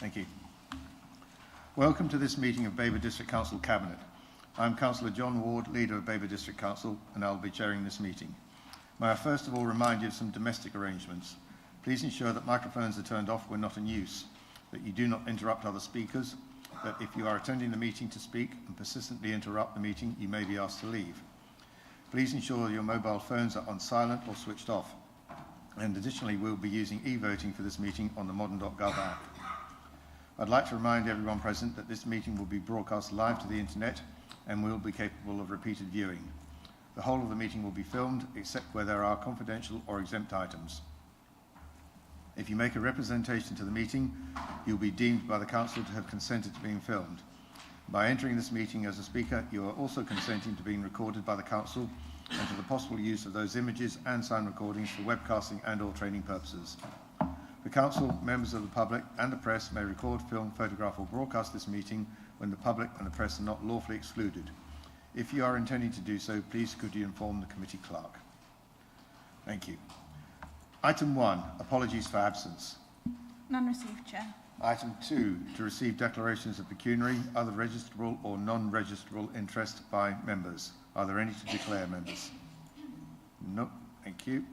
Thank you. Welcome to this meeting of Babergh District Council Cabinet. I'm Councillor John Ward, Leader of Babergh District Council, and I'll be chairing this meeting. May I first of all remind you of some domestic arrangements. Please ensure that microphones are turned off when not in use, that you do not interrupt other speakers, that if you are attending the meeting to speak and persistently interrupt the meeting, you may be asked to leave. Please ensure your mobile phones are on silent or switched off. And additionally, we'll be using e-voting for this meeting on the modern.gov app. I'd like to remind everyone present that this meeting will be broadcast live to the internet and will be capable of repeated viewing. The whole of the meeting will be filmed, except where there are confidential or exempt items. If you make a representation to the meeting, you'll be deemed by the Council to have consented to being filmed. By entering this meeting as a speaker, you are also consenting to being recorded by the Council and to the possible use of those images and sound recordings for webcasting and/or training purposes. The Council, members of the public and the press may record, film, photograph or broadcast this meeting when the public and the press are not lawfully excluded. If you are intending to do so, please could you inform the committee clerk. Thank you. Item 1, apologies for absence. None received, Chair. Item 2, to receive declarations of pecuniary, other registrable or non-registrable interest by members. Are there any to declare, members? No, thank you.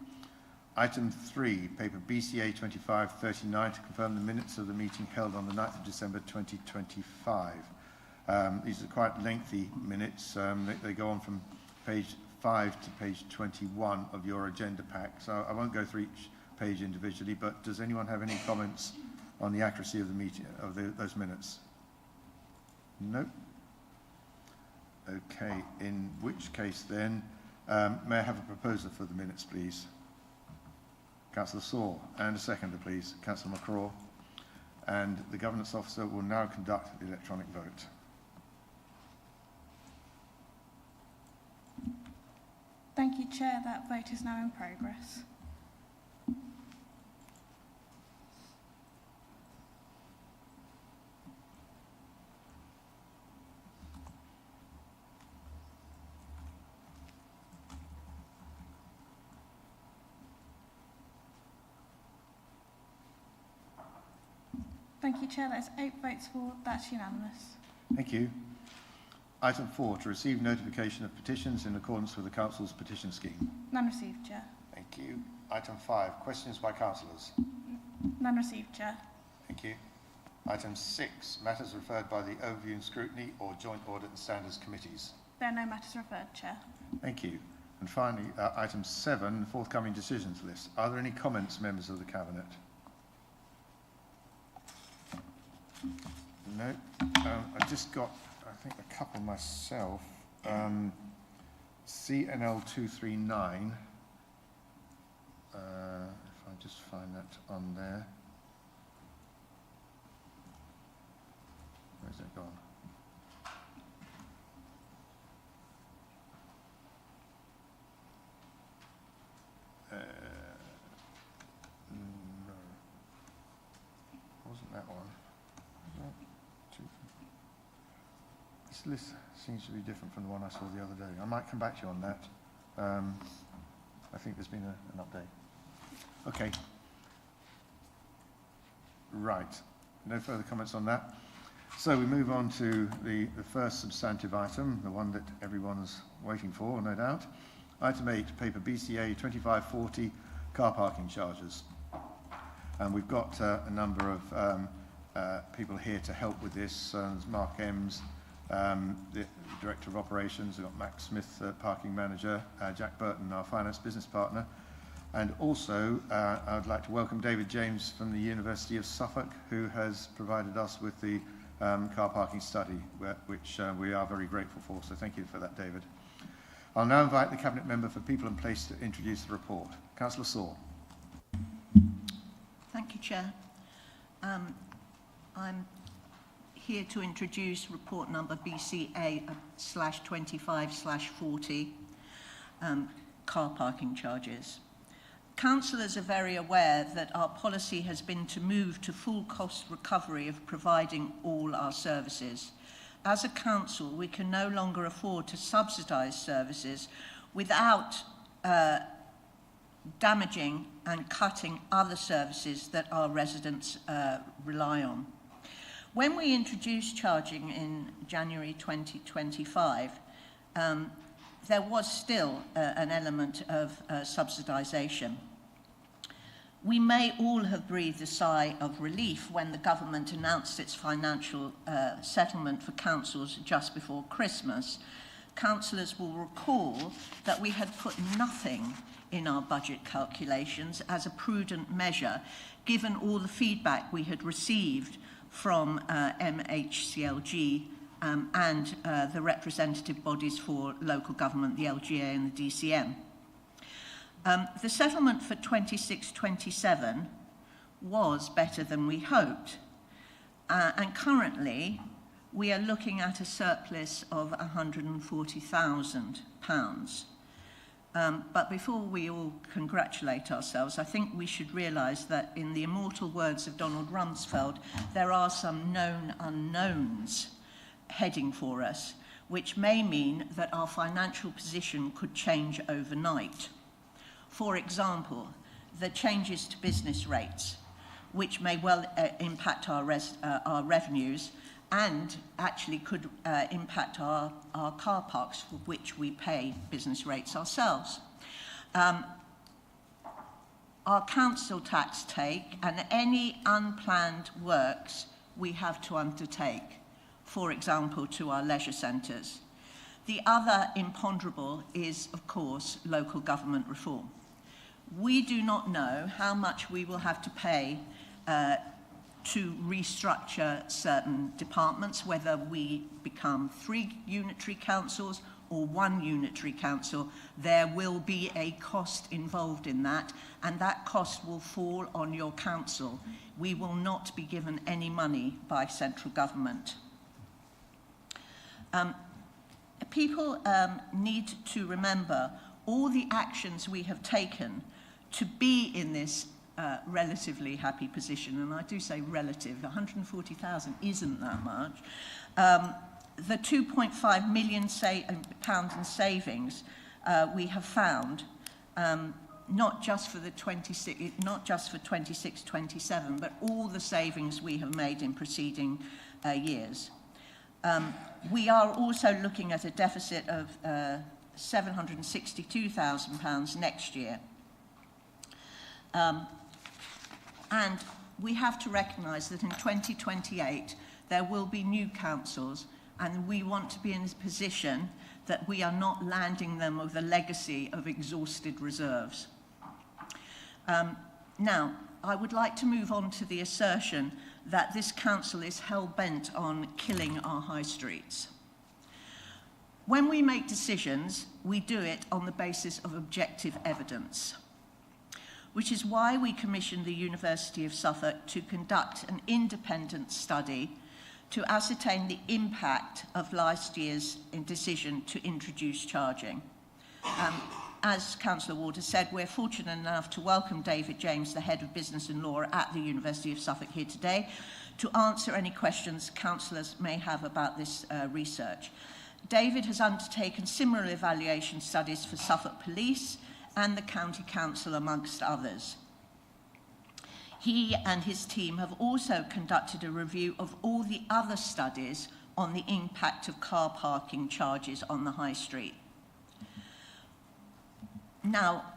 Item 3, paper BCA 2539, to confirm the minutes of the meeting held on the 9th of December 2025. These are quite lengthy minutes. They go on from page 5 to page 21 of your agenda pack, so I won't go through each page individually, but does anyone have any comments on the accuracy of the meeting, of those minutes? No? Okay, in which case then, may I have a proposer for the minutes, please? Councillor Saw, and a seconder, please. Councillor McCraw. And the Governance Officer will now conduct the electronic vote. Thank you, Chair. That vote is now in progress. Thank you, Chair. That's 8 votes for. That's unanimous. Thank you. Item 4, to receive notification of petitions in accordance with the Council's petition scheme. None received, Chair. Thank you. Item 5, questions by councillors. None received, Chair. Thank you. Item 6, matters referred by the Overview and Scrutiny or Joint Audit and Standards Committees. There are no matters referred, Chair. Thank you. And finally, item 7, forthcoming decisions list. Are there any comments, members of the Cabinet? No. I just got, I think, a couple myself. CNL 239. If I just find that on there. Where's it gone? No. Wasn't that one? This list seems to be different from the one I saw the other day. I might come back to you on that. I think there's been an update. Okay. Right. No further comments on that. So we move on to the first substantive item, the one that everyone's waiting for, no doubt. Item 8, paper BCA 2540, car parking charges. And we've got a number of people here to help with this. There's Mark Ems, the Director of Operations. We've got Max Smith, Parking Manager, Jack Burton, our Finance Business Partner. And also, I would like to welcome David James from the University of Suffolk, who has provided us with the car parking study, which we are very grateful for. So thank you for that, David. I'll now invite the Cabinet Member for People and Place to introduce the report. Councillor Saw. Thank you, Chair. I'm here to introduce report number BCA/25/40, car parking charges. Councillors are very aware that our policy has been to move to full cost recovery of providing all our services. As a council, we can no longer afford to subsidise services without damaging and cutting other services that our residents rely on. When we introduced charging in January 2025, there was still an element of subsidisation. We may all have breathed a sigh of relief when the government announced its financial settlement for councils just before Christmas. Councillors will recall that we had put nothing in our budget calculations as a prudent measure, given all the feedback we had received from MHCLG and the representative bodies for local government, the LGA and the DCM. The settlement for 26-27 was better than we hoped, and currently we are looking at a surplus of £140,000. But before we all congratulate ourselves, I think we should realise that in the immortal words of Donald Rumsfeld, there are some known unknowns heading for us, which may mean that our financial position could change overnight. For example, the changes to business rates, which may well impact our revenues and actually could impact our car parks for which we pay business rates ourselves. Our council tax take and any unplanned works we have to undertake, for example, to our leisure centres. The other imponderable is, of course, local government reform. We do not know how much we will have to pay to restructure certain departments, whether we become 3 unitary councils or 1 unitary council. There will be a cost involved in that, and that cost will fall on your council. We will not be given any money by central government. People need to remember all the actions we have taken to be in this relatively happy position, and I do say relative. 140,000 isn't that much. The 2.5 million pounds in savings we have found, not just for 26-27, but all the savings we have made in preceding years. We are also looking at a deficit of £762,000 next year. And we have to recognise that in 2028 there will be new councils, and we want to be in a position that we are not landing them with a legacy of exhausted reserves. Now, I would like to move on to the assertion that this council is hell-bent on killing our high streets. When we make decisions, we do it on the basis of objective evidence, which is why we commissioned the University of Suffolk to conduct an independent study to ascertain the impact of last year's decision to introduce charging. As Councillor Ward has said, we're fortunate enough to welcome David James, the Head of Business and Law at the University of Suffolk, here today to answer any questions councillors may have about this research. David has undertaken similar evaluation studies for Suffolk Police and the County Council, amongst others. He and his team have also conducted a review of all the other studies on the impact of car parking charges on the high street. Now,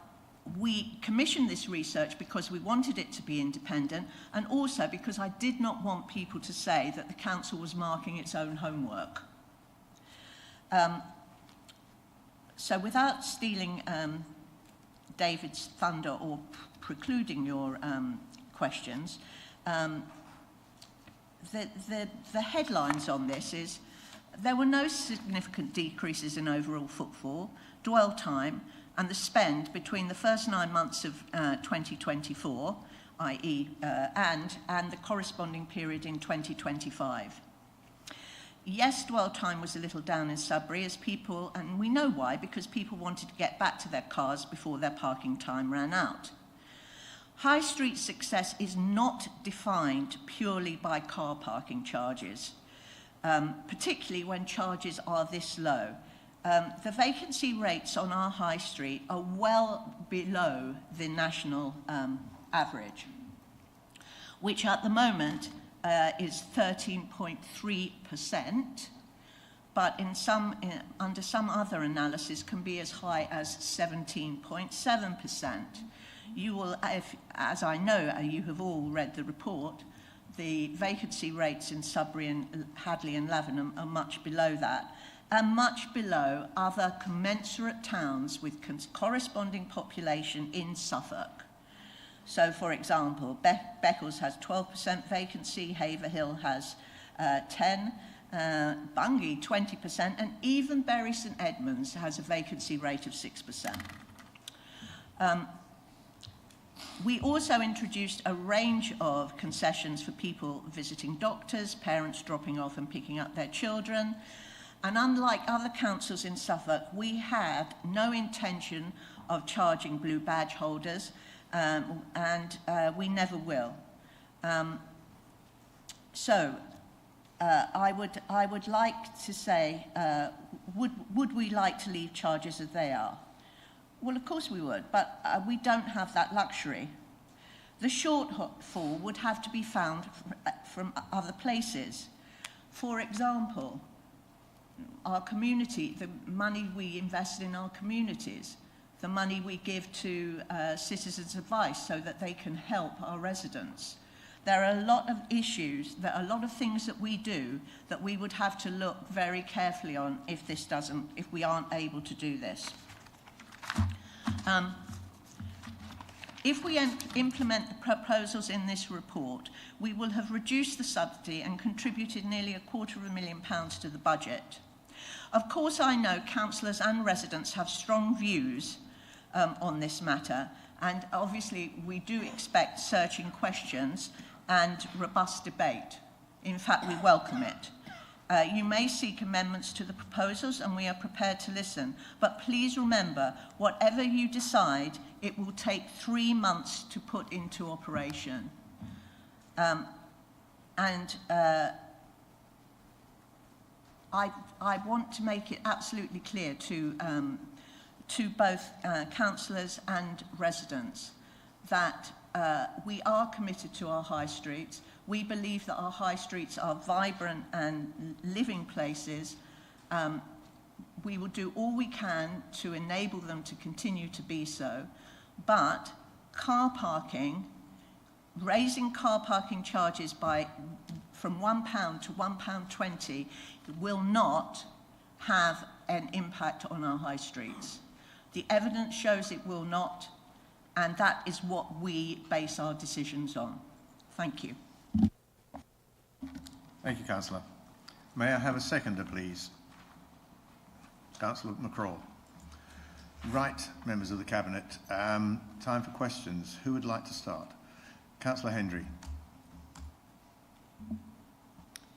we commissioned this research because we wanted it to be independent, and also because I did not want people to say that the council was marking its own homework. So without stealing David's thunder or precluding your questions, the headlines on this is there were no significant decreases in overall footfall, dwell time, and the spend between the first 9 months of 2024, i.e. and the corresponding period in 2025. Yes, dwell time was a little down in Sudbury as people, and we know why, because people wanted to get back to their cars before their parking time ran out. High street success is not defined purely by car parking charges, particularly when charges are this low. The vacancy rates on our high street are well below the national average, which at the moment is 13.3%, but under some other analysis can be as high as 17.7%. You will, as I know, you have all read the report, the vacancy rates in Sudbury and Hadley and Lavenham are much below that, and much below other commensurate towns with corresponding population in Suffolk. So, for example, Beccles has 12% vacancy, Haverhill has 10%, Bungay 20%, and even Bury St Edmunds has a vacancy rate of 6%. We also introduced a range of concessions for people visiting doctors, parents dropping off and picking up their children. And unlike other councils in Suffolk, we had no intention of charging blue badge holders, and we never will. I would like to say, would we like to leave charges as they are? Well, of course we would, but we don't have that luxury. The shortfall would have to be found from other places. For example, our community, the money we invest in our communities, the money we give to Citizens Advice so that they can help our residents. There are a lot of issues, there are a lot of things that we do that we would have to look very carefully on if we aren't able to do this. If we implement the proposals in this report, we will have reduced the subsidy and contributed nearly £250,000 to the budget. Of course, I know councillors and residents have strong views on this matter, and obviously we do expect searching questions and robust debate. In fact, we welcome it. You may seek amendments to the proposals, and we are prepared to listen. But please remember, whatever you decide, it will take 3 months to put into operation. I want to make it absolutely clear to both councillors and residents that we are committed to our high streets. We believe that our high streets are vibrant and living places. We will do all we can to enable them to continue to be so. But car parking, raising car parking charges from £1 to £1.20 will not have an impact on our high streets. The evidence shows it will not, and that is what we base our decisions on. Thank you. Thank you, Councillor. May I have a seconder, please? Councillor McCraw. Right, members of the Cabinet. Time for questions. Who would like to start? Councillor Hendry.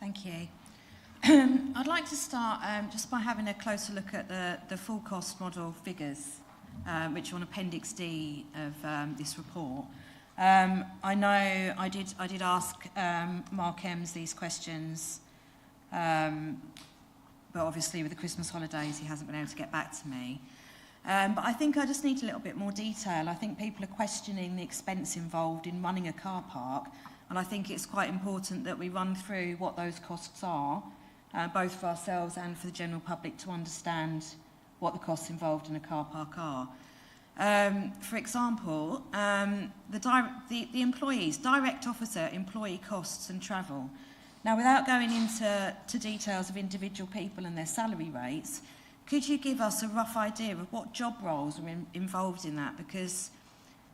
Thank you. I'd like to start just by having a closer look at the full cost model figures, which are on Appendix D of this report. I know I did ask Mark Ems these questions, but obviously with the Christmas holidays he hasn't been able to get back to me. But I think I just need a little bit more detail. I think people are questioning the expense involved in running a car park, and I think it's quite important that we run through what those costs are, both for ourselves and for the general public to understand what the costs involved in a car park are. For example, the employees, direct officer employee costs and travel. Now, without going into details of individual people and their salary rates, could you give us a rough idea of what job roles are involved in that? Because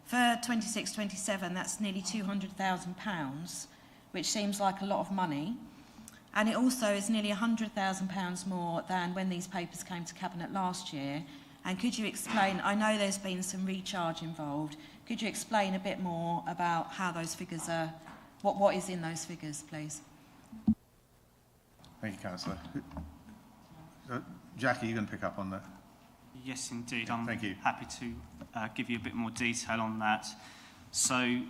for 26-27, that's nearly £200,000, which seems like a lot of money. And it also is nearly £100,000 more than when these papers came to Cabinet last year. And could you explain, I know there's been some recharge involved, could you explain a bit more about how those figures are, what is in those figures, please? Thank you, Councillor. Jackie, you're going to pick up on that? Yes, indeed. I'm Thank you. happy to give you a bit more detail on that. So,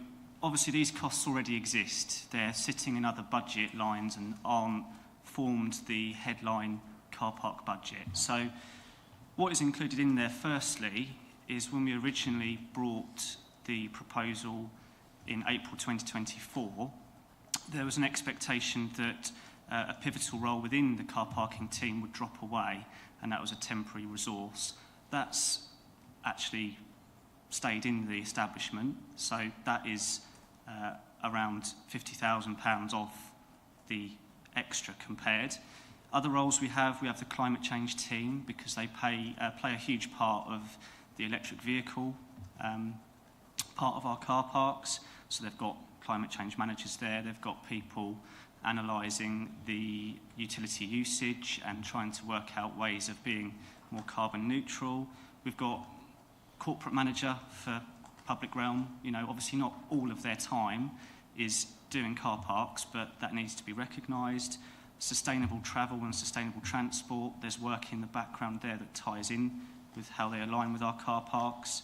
obviously, these costs already exist. They're sitting in other budget lines and aren't formed the headline car park budget. So, what is included in there, firstly, is when we originally brought the proposal in April 2024, there was an expectation that a pivotal role within the car parking team would drop away, and that was a temporary resource. That's actually stayed in the establishment, so that is around £50,000 off the extra compared. Other roles we have the climate change team, because they play a huge part of the electric vehicle part of our car parks. So they've got climate change managers there, they've got people analysing the utility usage and trying to work out ways of being more carbon neutral. We've got corporate manager for public realm. You know, obviously not all of their time is doing car parks, but that needs to be recognised. Sustainable travel and sustainable transport, there's work in the background there that ties in with how they align with our car parks.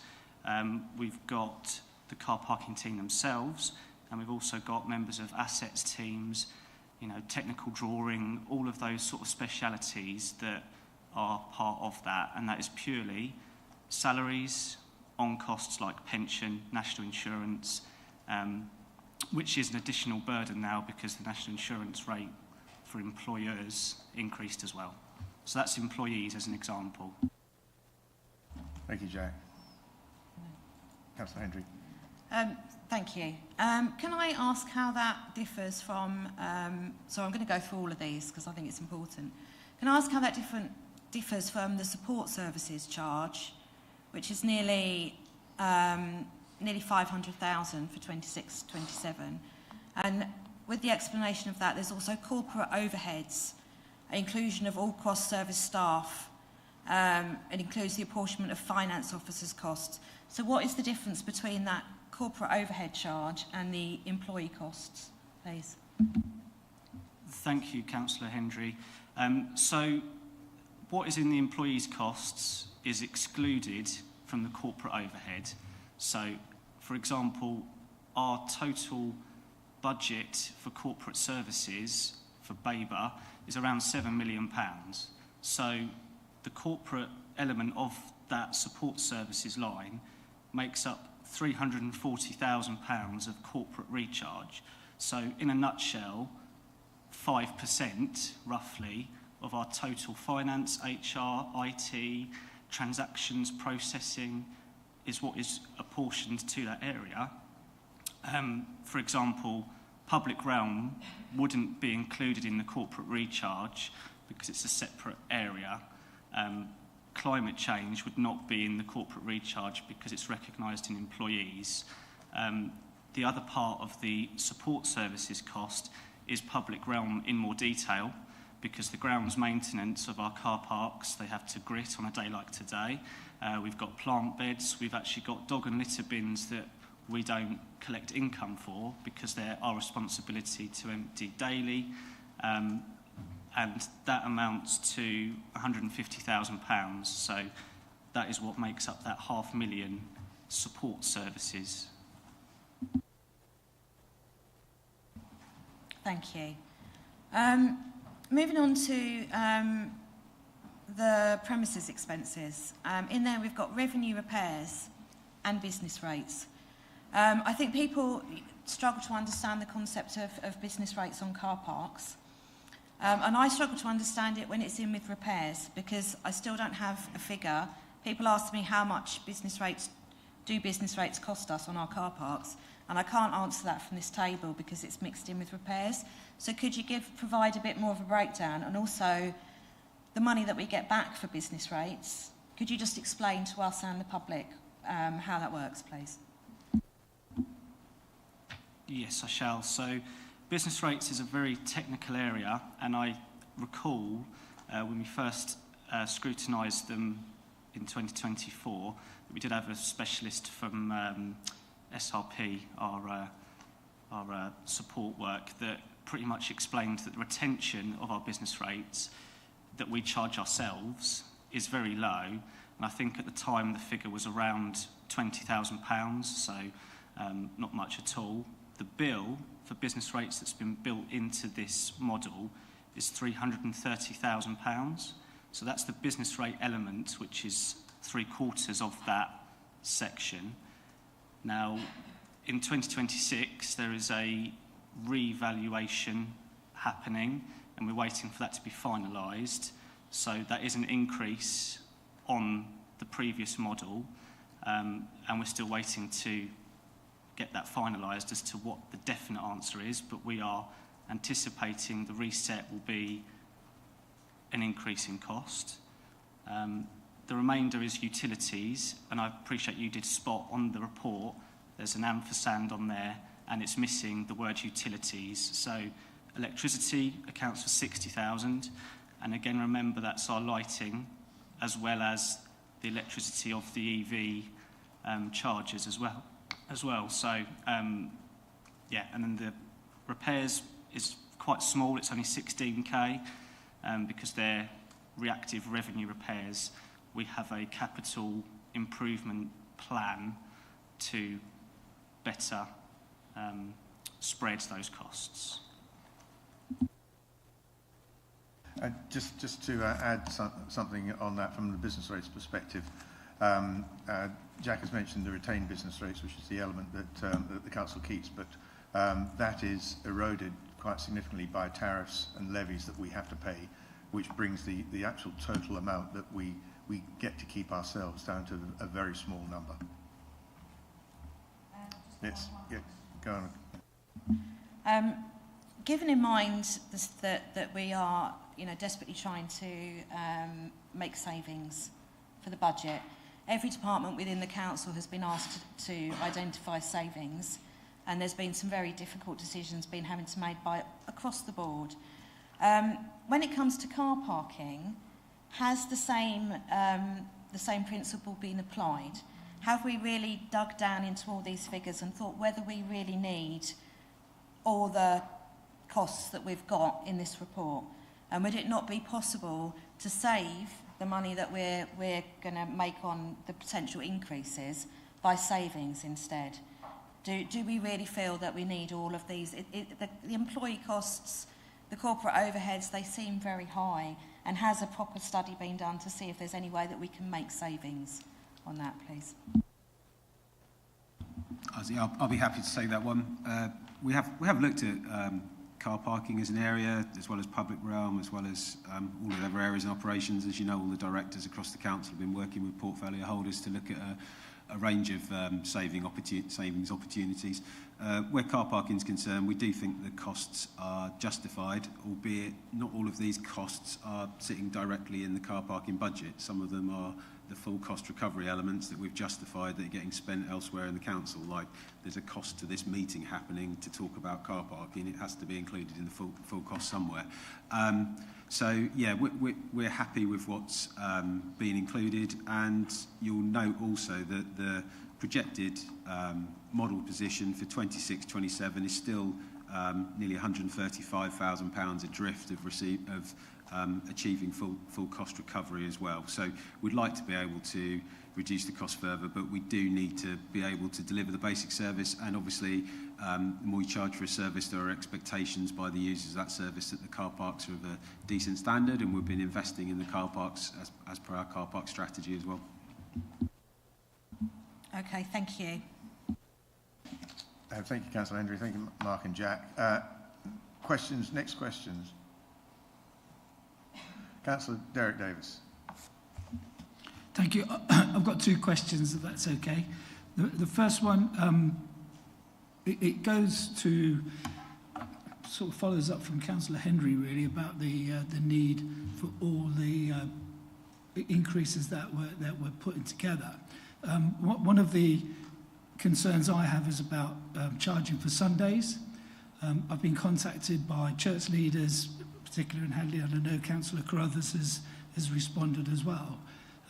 We've got the car parking team themselves, and we've also got members of assets teams, you know, technical drawing, all of those sort of specialities that are part of that, and that is purely salaries, on costs like pension, national insurance, which is an additional burden now because the national insurance rate for employers increased as well. So that's employees as an example. Thank you, Jack. Councillor Hendry. Thank you. Can I ask how that differs from, so I'm going to go through all of these because I think it's important. Can I ask how that differs from the support services charge, which is nearly 500,000 for 26-27, and with the explanation of that, there's also corporate overheads, inclusion of all cross-service staff. It includes the apportionment of finance officers' costs. So what is the difference between that corporate overhead charge and the employee costs, please? Thank you, Councillor Hendry. So what is in the employees' costs is excluded from the corporate overhead. So, for example, our total budget for corporate services for Babergh is around £7 million. So the corporate element of that support services line makes up £340,000 of corporate recharge. So in a nutshell, 5% roughly of our total finance, HR, IT, transactions, processing is what is apportioned to that area. For example, public realm wouldn't be included in the corporate recharge because it's a separate area. Climate change would not be in the corporate recharge because it's recognised in employees. The other part of the support services cost is public realm in more detail, because the grounds maintenance of our car parks, they have to grit on a day like today. We've got plant beds, we've actually got dog and litter bins that we don't collect income for because they're our responsibility to empty daily. And that amounts to £150,000. So that is what makes up that £500,000 support services. Thank you. Moving on to the premises expenses. In there we've got revenue repairs and business rates. I think people struggle to understand the concept of business rates on car parks. And I struggle to understand it when it's in with repairs because I still don't have a figure. People ask me how much business rates cost us on our car parks, and I can't answer that from this table because it's mixed in with repairs. So could you provide a bit more of a breakdown, and also the money that we get back for business rates? Could you just explain to us and the public how that works, please? Yes, I shall. So business rates is a very technical area, and I recall when we first scrutinised them in 2024, we did have a specialist from SRP, our support work, that pretty much explained that the retention of our business rates that we charge ourselves is very low, and I think at the time the figure was around £20,000, so not much at all. The bill for business rates that's been built into this model is £330,000. So that's the business rate element, which is 3/4 of that section. Now, in 2026, there is a revaluation happening, and we're waiting for that to be finalised. So that is an increase on the previous model, and we're still waiting to get that finalised as to what the definite answer is, but we are anticipating the reset will be an increase in cost. The remainder is utilities, and I appreciate you did spot on the report, there's an ampersand on there, and it's missing the word utilities. So electricity accounts for 60,000, and again remember that's our lighting as well as the electricity of the EV chargers as well. So yeah, and then the repairs is quite small, it's only 16k, because they're reactive revenue repairs. We have a capital improvement plan to better spread those costs. Just to add something on that from the business rates perspective, Jack has mentioned the retained business rates, which is the element that the council keeps, but that is eroded quite significantly by tariffs and levies that we have to pay, which brings the actual total amount that we get to keep ourselves down to a very small number. Yes, yeah, go on. Given in mind that we are, desperately trying to make savings for the budget, every department within the council has been asked to identify savings, and there's been some very difficult decisions having to be made across the board. When it comes to car parking, has the same principle been applied? Have we really dug down into all these figures and thought whether we really need all the costs that we've got in this report? And would it not be possible to save the money that we're going to make on the potential increases by savings instead? Do we really feel that we need all of these? The employee costs, the corporate overheads, they seem very high. And has a proper study been done to see if there's any way that we can make savings on that, please? I'll be happy to take that one. We have looked at car parking as an area, as well as public realm, as well as all of the other areas and operations. As you know, all the directors across the council have been working with portfolio holders to look at a range of savings opportunities. Where car parking is concerned, we do think the costs are justified, albeit not all of these costs are sitting directly in the car parking budget. Some of them are the full cost recovery elements that we've justified that are getting spent elsewhere in the council, like there's a cost to this meeting happening to talk about car parking. It has to be included in the full cost somewhere. So yeah, we're happy with what's been included, and you'll note also that the projected model position for 26-27 is still nearly £135,000 adrift of achieving full cost recovery as well. So we'd like to be able to reduce the cost further, but we do need to be able to deliver the basic service, and obviously the more you charge for a service, there are expectations by the users of that service that the car parks are of a decent standard, and we've been investing in the car parks as per our car park strategy as well. Okay, thank you. Thank you, Councillor Hendry. Thank you, Mark and Jack. Questions? Next questions. Councillor Derek Davis. Thank you. I've got two questions, if that's okay. The first one, it goes to, sort of follows up from Councillor Hendry really about the need for all the increases that we're putting together. One of the concerns I have is about charging for Sundays. I've been contacted by church leaders, particularly in Hadley, and I know Councillor Carruthers has responded as well.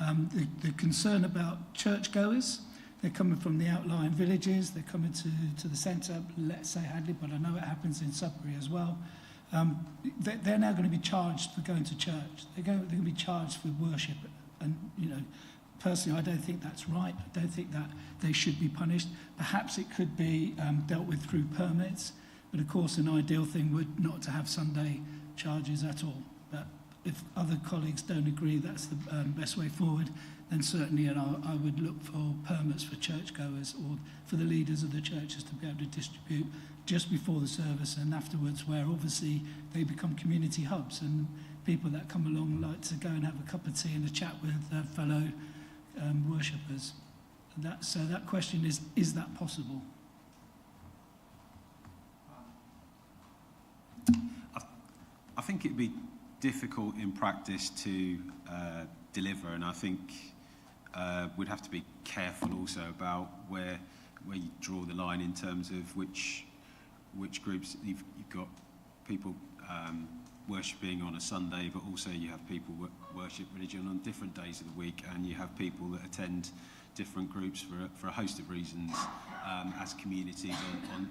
The concern about churchgoers, they're coming from the outlying villages, they're coming to the centre, let's say Hadley, but I know it happens in Suffolk as well. They're now going to be charged for going to church. They're going to be charged for worship, and personally, I don't think that's right. I don't think that they should be punished. Perhaps it could be dealt with through permits, but of course an ideal thing would not to have Sunday charges at all. But if other colleagues don't agree that's the best way forward, then certainly I would look for permits for churchgoers or for the leaders of the churches to be able to distribute just before the service and afterwards, where obviously they become community hubs and people that come along like to go and have a cup of tea and a chat with fellow worshippers. So that question is that possible? I think it'd be difficult in practice to deliver, and I think we'd have to be careful also about where you draw the line in terms of which groups. You've got people worshipping on a Sunday, but also you have people worship religion on different days of the week, and you have people that attend different groups for a host of reasons as communities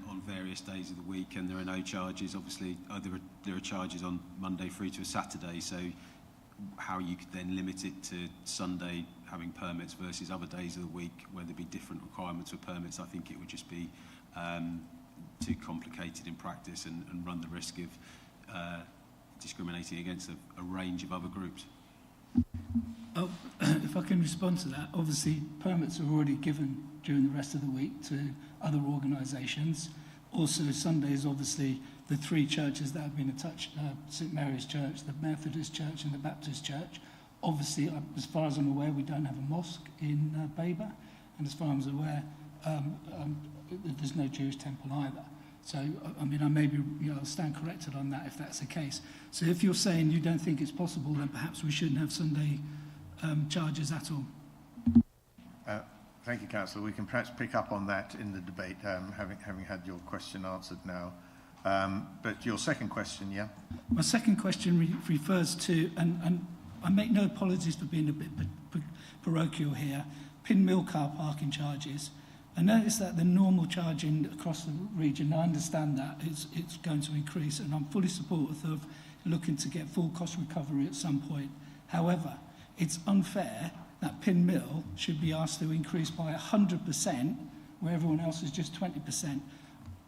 on various days of the week, and there are no charges. Obviously, there are charges on Monday through to a Saturday, so how you could then limit it to Sunday having permits versus other days of the week where there'd be different requirements for permits, I think it would just be too complicated in practice and run the risk of discriminating against a range of other groups. Oh, if I can respond to that, obviously permits are already given during the rest of the week to other organisations. Also Sundays, obviously the three churches that have been attached, St Mary's Church, the Methodist Church and the Baptist Church. Obviously, as far as I'm aware, we don't have a mosque in Babergh, and as far as I'm aware, there's no Jewish temple either. So, I mean, I may be, I'll stand corrected on that if that's the case. So if you're saying you don't think it's possible, then perhaps we shouldn't have Sunday charges at all. Thank you, Councillor. We can perhaps pick up on that in the debate, having had your question answered now. But your second question, yeah? My second question refers to, and I make no apologies for being a bit parochial here, Pin Mill car parking charges. I notice that the normal charging across the region, I understand that it's going to increase, and I'm fully supportive of looking to get full cost recovery at some point. However, it's unfair that Pin Mill should be asked to increase by 100% where everyone else is just 20%.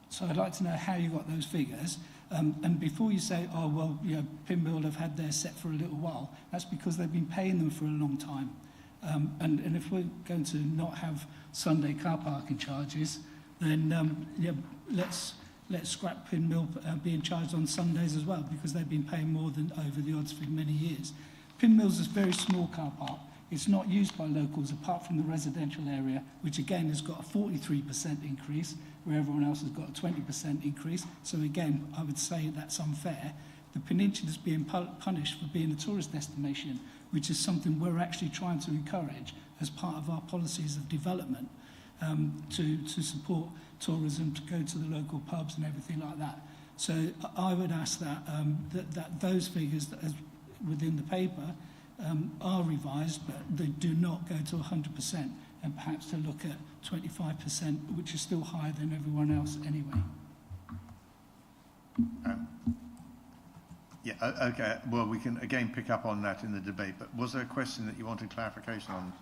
So I'd like to know how you got those figures. And before you say, oh, well, Pin Mill have had theirs set for a little while, that's because they've been paying them for a long time. And if we're going to not have Sunday car parking charges, then let's scrap Pin Mill being charged on Sundays as well, because they've been paying more than over the odds for many years. Pin Mill's is a very small car park. It's not used by locals apart from the residential area, which again has got a 43% increase, where everyone else has got a 20% increase. So again, I would say that's unfair. The peninsula is being punished for being a tourist destination, which is something we're actually trying to encourage as part of our policies of development, to support tourism, to go to the local pubs and everything like that. So I would ask that that those figures that are within the paper are revised, but they do not go to 100%, and perhaps to look at 25%, which is still higher than everyone else anyway. Okay. Well, we can again pick up on that in the debate, but was there a question that you wanted clarification on?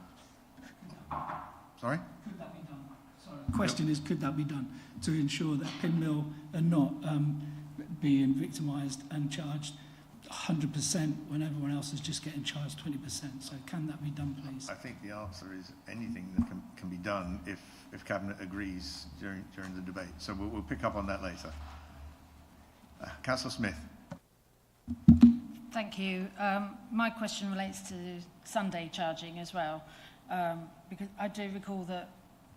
Sorry? Could that be done? Sorry. The question is, could that be done to ensure that Pin Mill are not being victimised and charged 100% when everyone else is just getting charged 20%? So can that be done, please? I think the answer is anything that can be done if Cabinet agrees during the debate. So we'll pick up on that later. Councillor Smith. Thank you. My question relates to Sunday charging as well, because I do recall that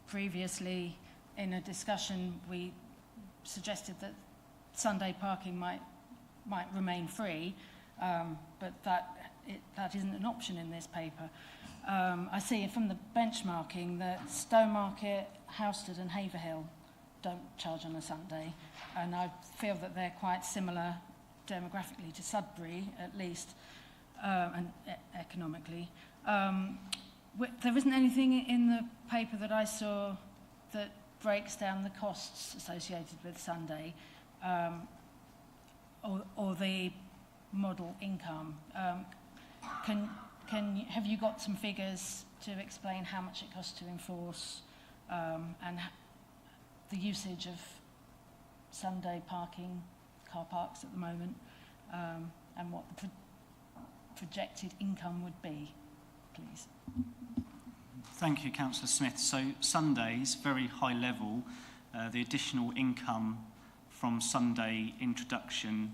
previously in a discussion we suggested that Sunday parking might remain free, but that isn't an option in this paper. I see from the benchmarking that Stowmarket, Housestead and Haverhill don't charge on a Sunday, and I feel that they're quite similar demographically to Sudbury, at least, and economically. There isn't anything in the paper that I saw that breaks down the costs associated with Sunday, or the model income. Have you got some figures to explain how much it costs to enforce, and the usage of Sunday parking car parks at the moment, and what projected income would be, please? Thank you, Councillor Smith. So Sundays, very high level, the additional income from Sunday introduction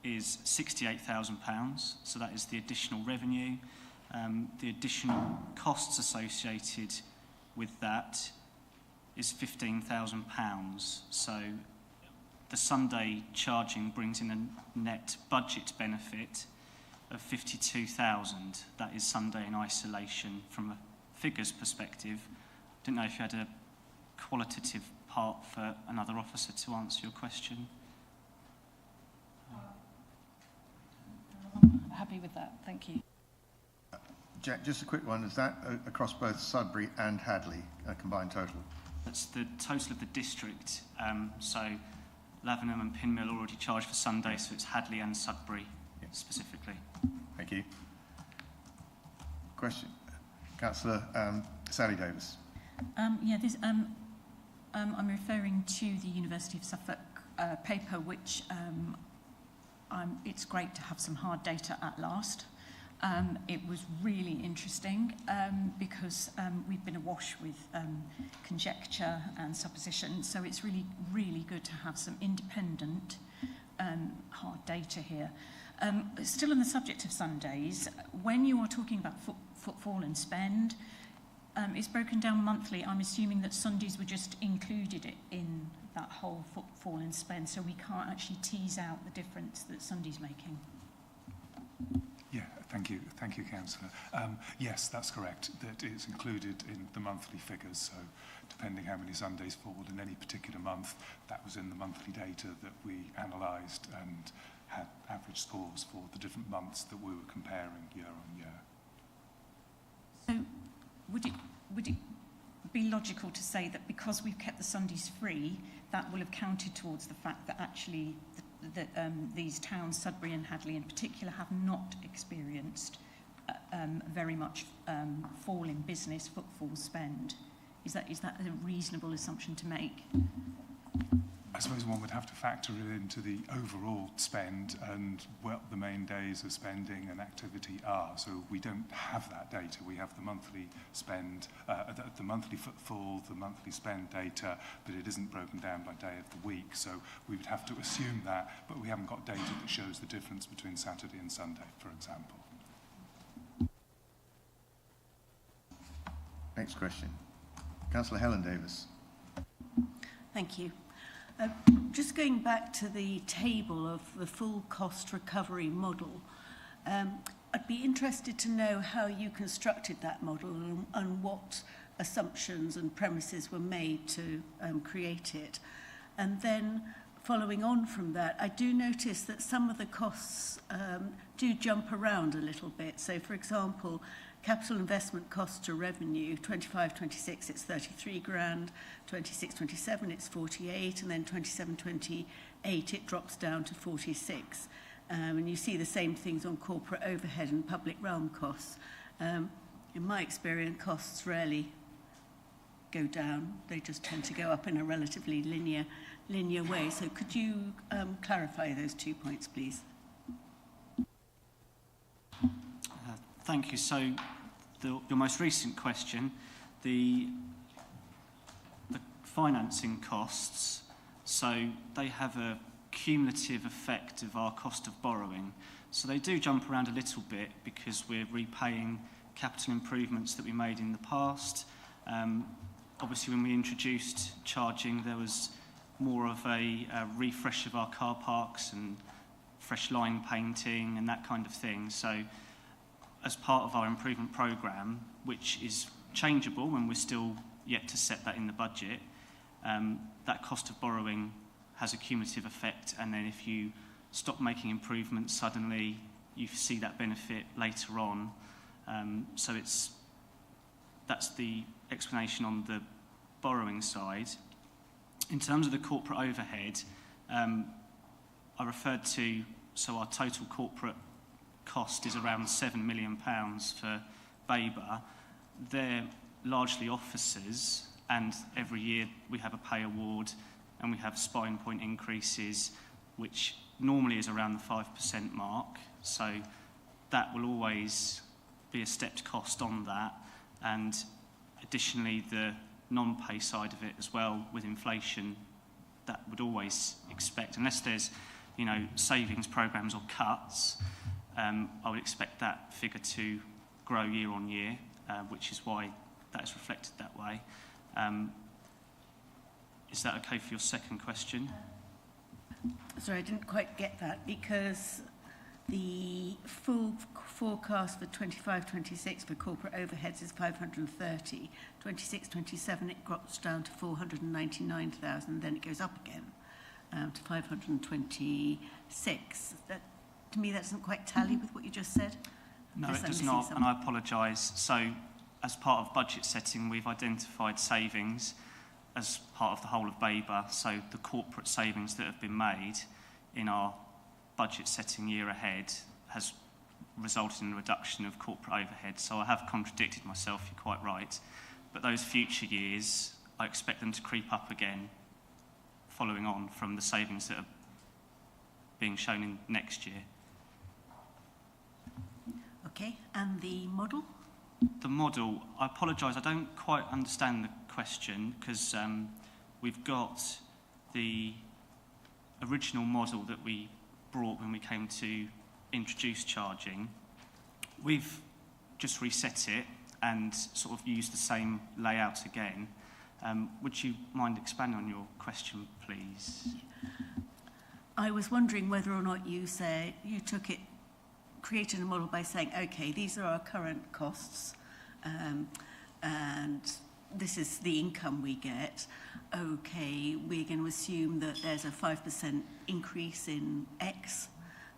is £68,000. So that is the additional revenue. The additional costs associated with that is £15,000. So the Sunday charging brings in a net budget benefit of £52,000. That is Sunday in isolation from a figures perspective. I didn't know if you had a qualitative part for another officer to answer your question. Happy with that, thank you. Jack, just a quick one. Is that across both Sudbury and Hadley, a combined total? That's the total of the district. So Lavenham and Pinmill already charge for Sunday, so it's Hadley and Sudbury specifically. Thank you. Question. Councillor Sally Davis. I'm referring to the University of Suffolk paper, which it's great to have some hard data at last. It was really interesting because we've been awash with conjecture and supposition, so it's really, really good to have some independent hard data here. Still on the subject of Sundays, when you are talking about footfall and spend, it's broken down monthly. I'm assuming that Sundays were just included in that whole footfall and spend, so we can't actually tease out the difference that Sunday's making. Yeah, thank you, Councillor. Yes, that's correct, that it's included in the monthly figures, so depending how many Sundays fall in any particular month, that was in the monthly data that we analysed and had average scores for the different months that we were comparing year on year. So would it be logical to say that because we've kept the Sundays free, that will have counted towards the fact that actually these towns, Sudbury and Hadley in particular, have not experienced very much fall in business footfall spend? Is that a reasonable assumption to make? I suppose one would have to factor it into the overall spend and what the main days of spending and activity are. So we don't have that data. We have the monthly spend, the monthly footfall, the monthly spend data, but it isn't broken down by day of the week. So we would have to assume that, but we haven't got data that shows the difference between Saturday and Sunday, for example. Next question. Councillor Helen Davis. Thank you. Just going back to the table of the full cost recovery model, I'd be interested to know how you constructed that model and what assumptions and premises were made to create it. And then following on from that, I do notice that some of the costs do jump around a little bit. So for example, capital investment cost to revenue, 25-26, it's 33 grand, 26-27, it's 48, and then 27-28, it drops down to 46. And you see the same things on corporate overhead and public realm costs. In my experience, costs rarely go down. They just tend to go up in a relatively linear way. So could you clarify those 2 points, please? Thank you. So your most recent question, the financing costs, so they have a cumulative effect of our cost of borrowing. So they do jump around a little bit because we're repaying capital improvements that we made in the past. Obviously, when we introduced charging, there was more of a refresh of our car parks and fresh line painting and that kind of thing. So as part of our improvement programme, which is changeable and we're still yet to set that in the budget, that cost of borrowing has a cumulative effect, and then if you stop making improvements suddenly, you see that benefit later on. So that's the explanation on the borrowing side. In terms of the corporate overhead, I referred to, so our total corporate cost is around £7 million for Babergh. They're largely officers, and every year we have a pay award and we have spine point increases, which normally is around the 5% mark. So that will always be a stepped cost on that, and additionally the non-pay side of it as well with inflation, that would always expect, unless there's savings programs or cuts, I would expect that figure to grow year on year, which is why that is reflected that way. Is that okay for your second question? Sorry, I didn't quite get that, because the full forecast for 25-26 for corporate overheads is 530. 26-27 it drops down to 499,000, then it goes up again to 526. That, to me, that doesn't quite tally with what you just said. No, it does not, and I apologise. So, as part of budget setting, we've identified savings as part of the whole of Babergh. So, the corporate savings that have been made in our budget setting year ahead has resulted in a reduction of corporate overhead. So, I have contradicted myself, you're quite right. But those future years, I expect them to creep up again, following on from the savings that are being shown in next year. Okay, and the model? The model, I apologise, I don't quite understand the question, because we've got the original model that we brought when we came to introduce charging. We've just reset it and sort of used the same layout again. Would you mind expanding on your question, please? I was wondering whether or not you created a model by saying, okay, these are our current costs, and this is the income we get. Okay, we're going to assume that there's a 5% increase in X,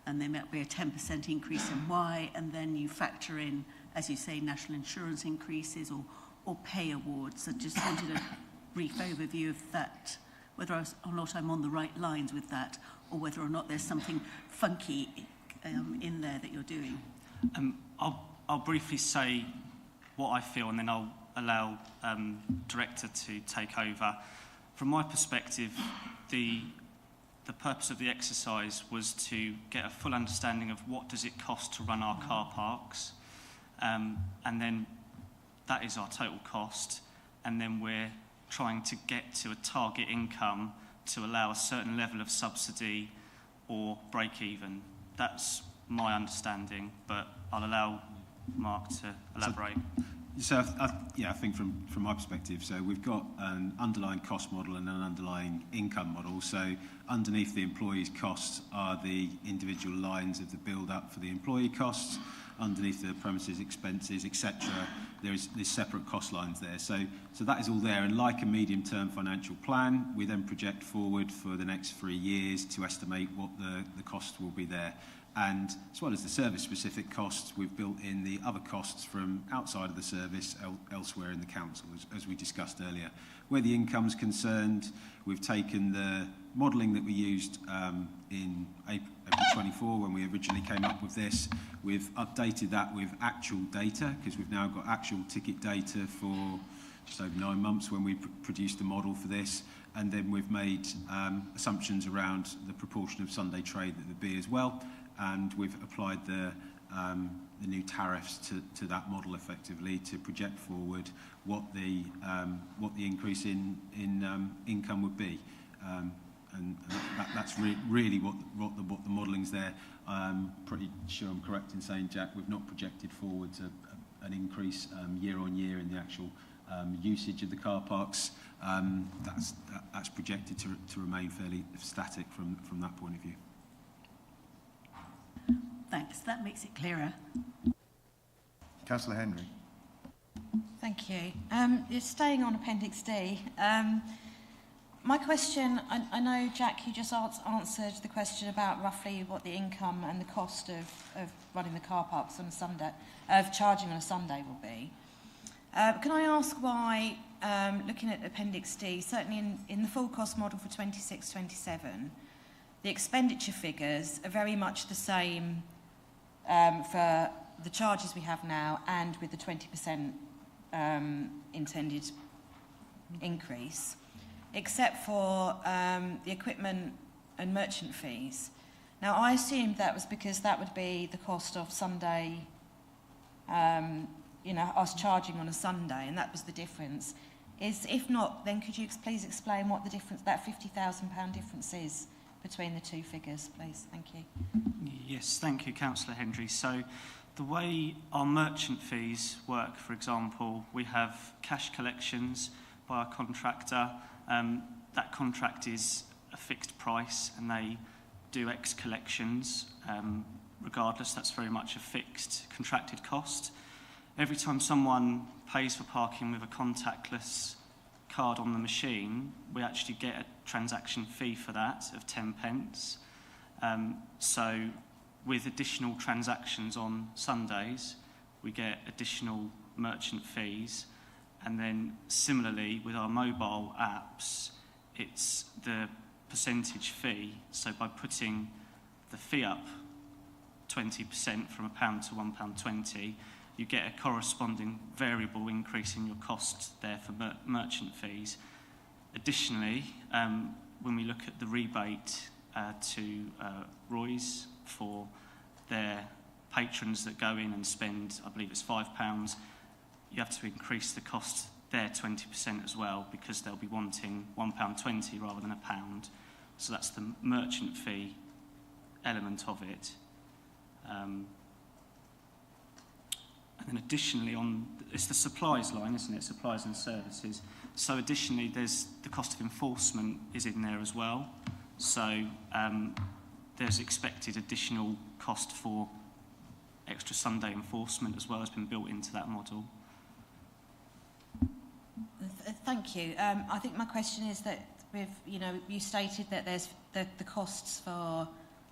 and there might be a 10% increase in Y, and then you factor in, as you say, national insurance increases or pay awards. I just wanted a brief overview of that, whether or not I'm on the right lines with that, or whether or not there's something funky in there that you're doing. I'll briefly say what I feel, and then I'll allow Director to take over. From my perspective, the purpose of the exercise was to get a full understanding of what does it cost to run our car parks, and then that is our total cost, and then we're trying to get to a target income to allow a certain level of subsidy or break even. That's my understanding, but I'll allow Mark to elaborate. So I think from my perspective, so we've got an underlying cost model and an underlying income model. So underneath the employees' costs are the individual lines of the build-up for the employee costs. Underneath the premises expenses, etc., there's separate cost lines there. So that is all there. And like a medium-term financial plan, we then project forward for the next 3 years to estimate what the cost will be there. And as well as the service-specific costs, we've built in the other costs from outside of the service elsewhere in the council, as we discussed earlier. Where the income's concerned, we've taken the modelling that we used in April 24 when we originally came up with this. We've updated that with actual data, because we've now got actual ticket data for just over 9 months when we produced the model for this. And then we've made assumptions around the proportion of Sunday trade that there'd be as well. And we've applied the new tariffs to that model effectively to project forward what the increase in income would be, and that's really what the modelling's there. I'm pretty sure I'm correct in saying, Jack, we've not projected forward an increase year on year in the actual usage of the car parks. That's projected to remain fairly static from that point of view. Thanks, that makes it clearer. Councillor Henry. Thank you. Staying on Appendix D, my question, I know, Jack, you just answered the question about roughly what the income and the cost of running the car parks on a Sunday, of charging on a Sunday will be. Can I ask why, looking at Appendix D, certainly in the full cost model for 26-27, the expenditure figures are very much the same for the charges we have now and with the 20% intended increase, except for the equipment and merchant fees. Now, I assumed that was because that would be the cost of Sunday, you know, us charging on a Sunday, and that was the difference. If not, then could you please explain what the difference, that £50,000 difference is between the two figures, please? Thank you. Yes, thank you, Councillor Hendry. So the way our merchant fees work, for example, we have cash collections by our contractor. That contract is a fixed price and they do X collections. Regardless, that's very much a fixed contracted cost. Every time someone pays for parking with a contactless card on the machine, we actually get a transaction fee for that of 10 pence. So with additional transactions on Sundays, we get additional merchant fees. And then similarly with our mobile apps, it's the percentage fee. So by putting the fee up 20% from £1 to £1.20, you get a corresponding variable increase in your cost there for merchant fees. Additionally, when we look at the rebate to Roy's for their patrons that go in and spend, I believe it's £5, you have to increase the cost there 20% as well, because they'll be wanting £1.20 rather than £1. So that's the merchant fee element of it. And then additionally, it's the supplies line, isn't it? Supplies and services. So additionally, there's the cost of enforcement is in there as well. So there's expected additional cost for extra Sunday enforcement as well has been built into that model. Thank you. I think my question is that you stated that there's the costs for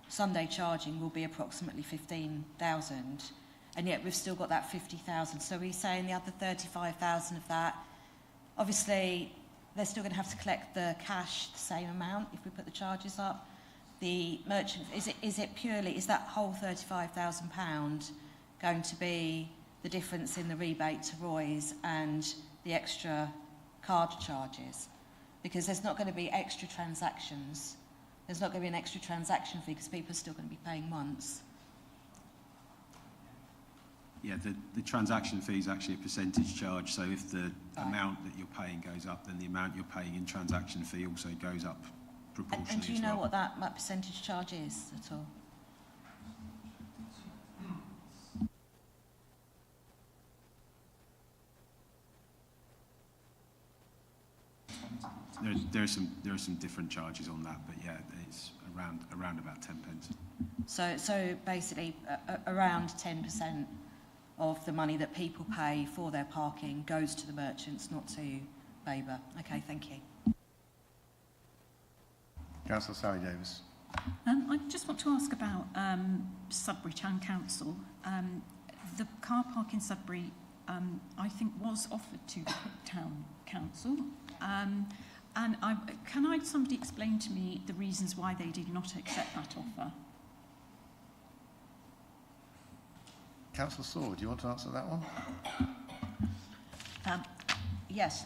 Sunday charging will be approximately 15,000, and yet we've still got that 50,000. So we're saying the other 35,000 of that, obviously they're still going to have to collect the cash the same amount if we put the charges up. The merchant, is that whole £35,000 going to be the difference in the rebate to Roy's and the extra card charges? Because there's not going to be extra transactions. There's not going to be an extra transaction fee because people are still going to be paying once. Yeah, the transaction fee is actually a percentage charge. So if the amount that you're paying goes up, then the amount you're paying in transaction fee also goes up proportionally. And do you know what that percentage charge is at all? There are some different charges on that, but yeah, it's around about 10 pence. So basically, around 10% of the money that people pay for their parking goes to the merchants, not to Babergh. Okay, thank you. Councillor Sally Davis. I just want to ask about Sudbury Town Council. The car park in Sudbury, I think, was offered to the Town Council. And can somebody explain to me the reasons why they did not accept that offer? Councillor Saw, do you want to answer that one? Yes.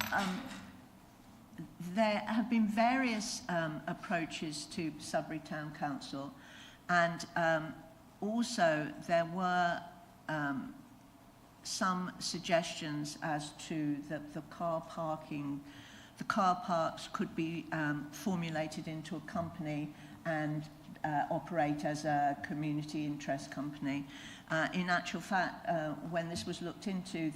There have been various approaches to Sudbury Town Council, and also there were some suggestions as to the car parking. The car parks could be formulated into a company and operate as a community interest company. In actual fact, when this was looked into,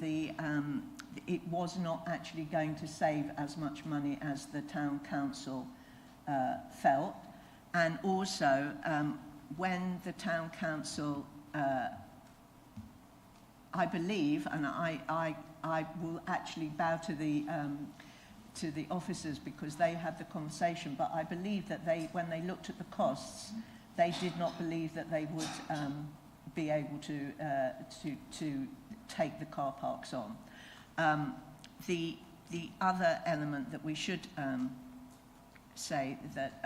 it was not actually going to save as much money as the town council felt. And also, when the town council, I believe, and I will actually bow to the officers because they had the conversation, but I believe that when they looked at the costs, they did not believe that they would be able to take the car parks on. The other element that we should say that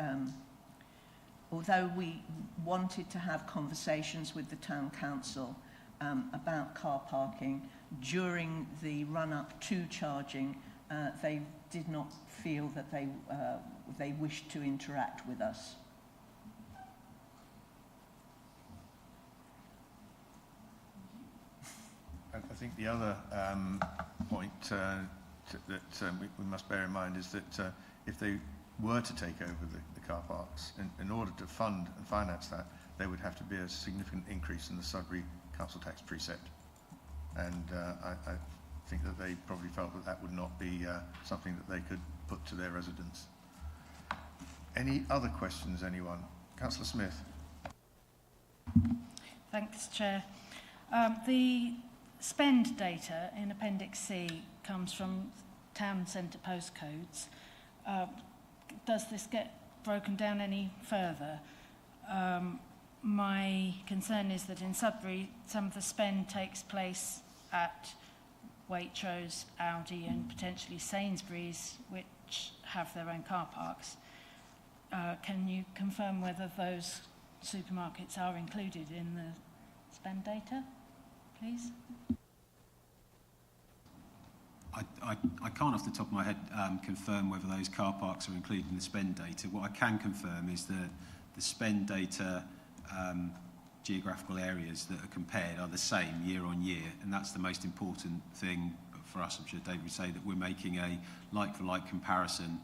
although we wanted to have conversations with the town council about car parking during the run-up to charging, they did not feel that they wished to interact with us. think the other point that we must bear in mind is that if they were to take over the car parks, in order to fund and finance that, there would have to be a significant increase in the Sudbury council tax precept. And I think that they probably felt that that would not be something that they could put to their residents. Any other questions, anyone? Councillor Smith. Thanks, Chair. The spend data in Appendix C comes from town centre postcodes. Does this get broken down any further? My concern is that in Sudbury, some of the spend takes place at Waitrose, Aldi and potentially Sainsbury's, which have their own car parks. Can you confirm whether those supermarkets are included in the spend data, please? I can't off the top of my head confirm whether those car parks are included in the spend data. What I can confirm is that the spend data geographical areas that are compared are the same year on year, and that's the most important thing for us. I'm sure David would say that we're making a like-for-like comparison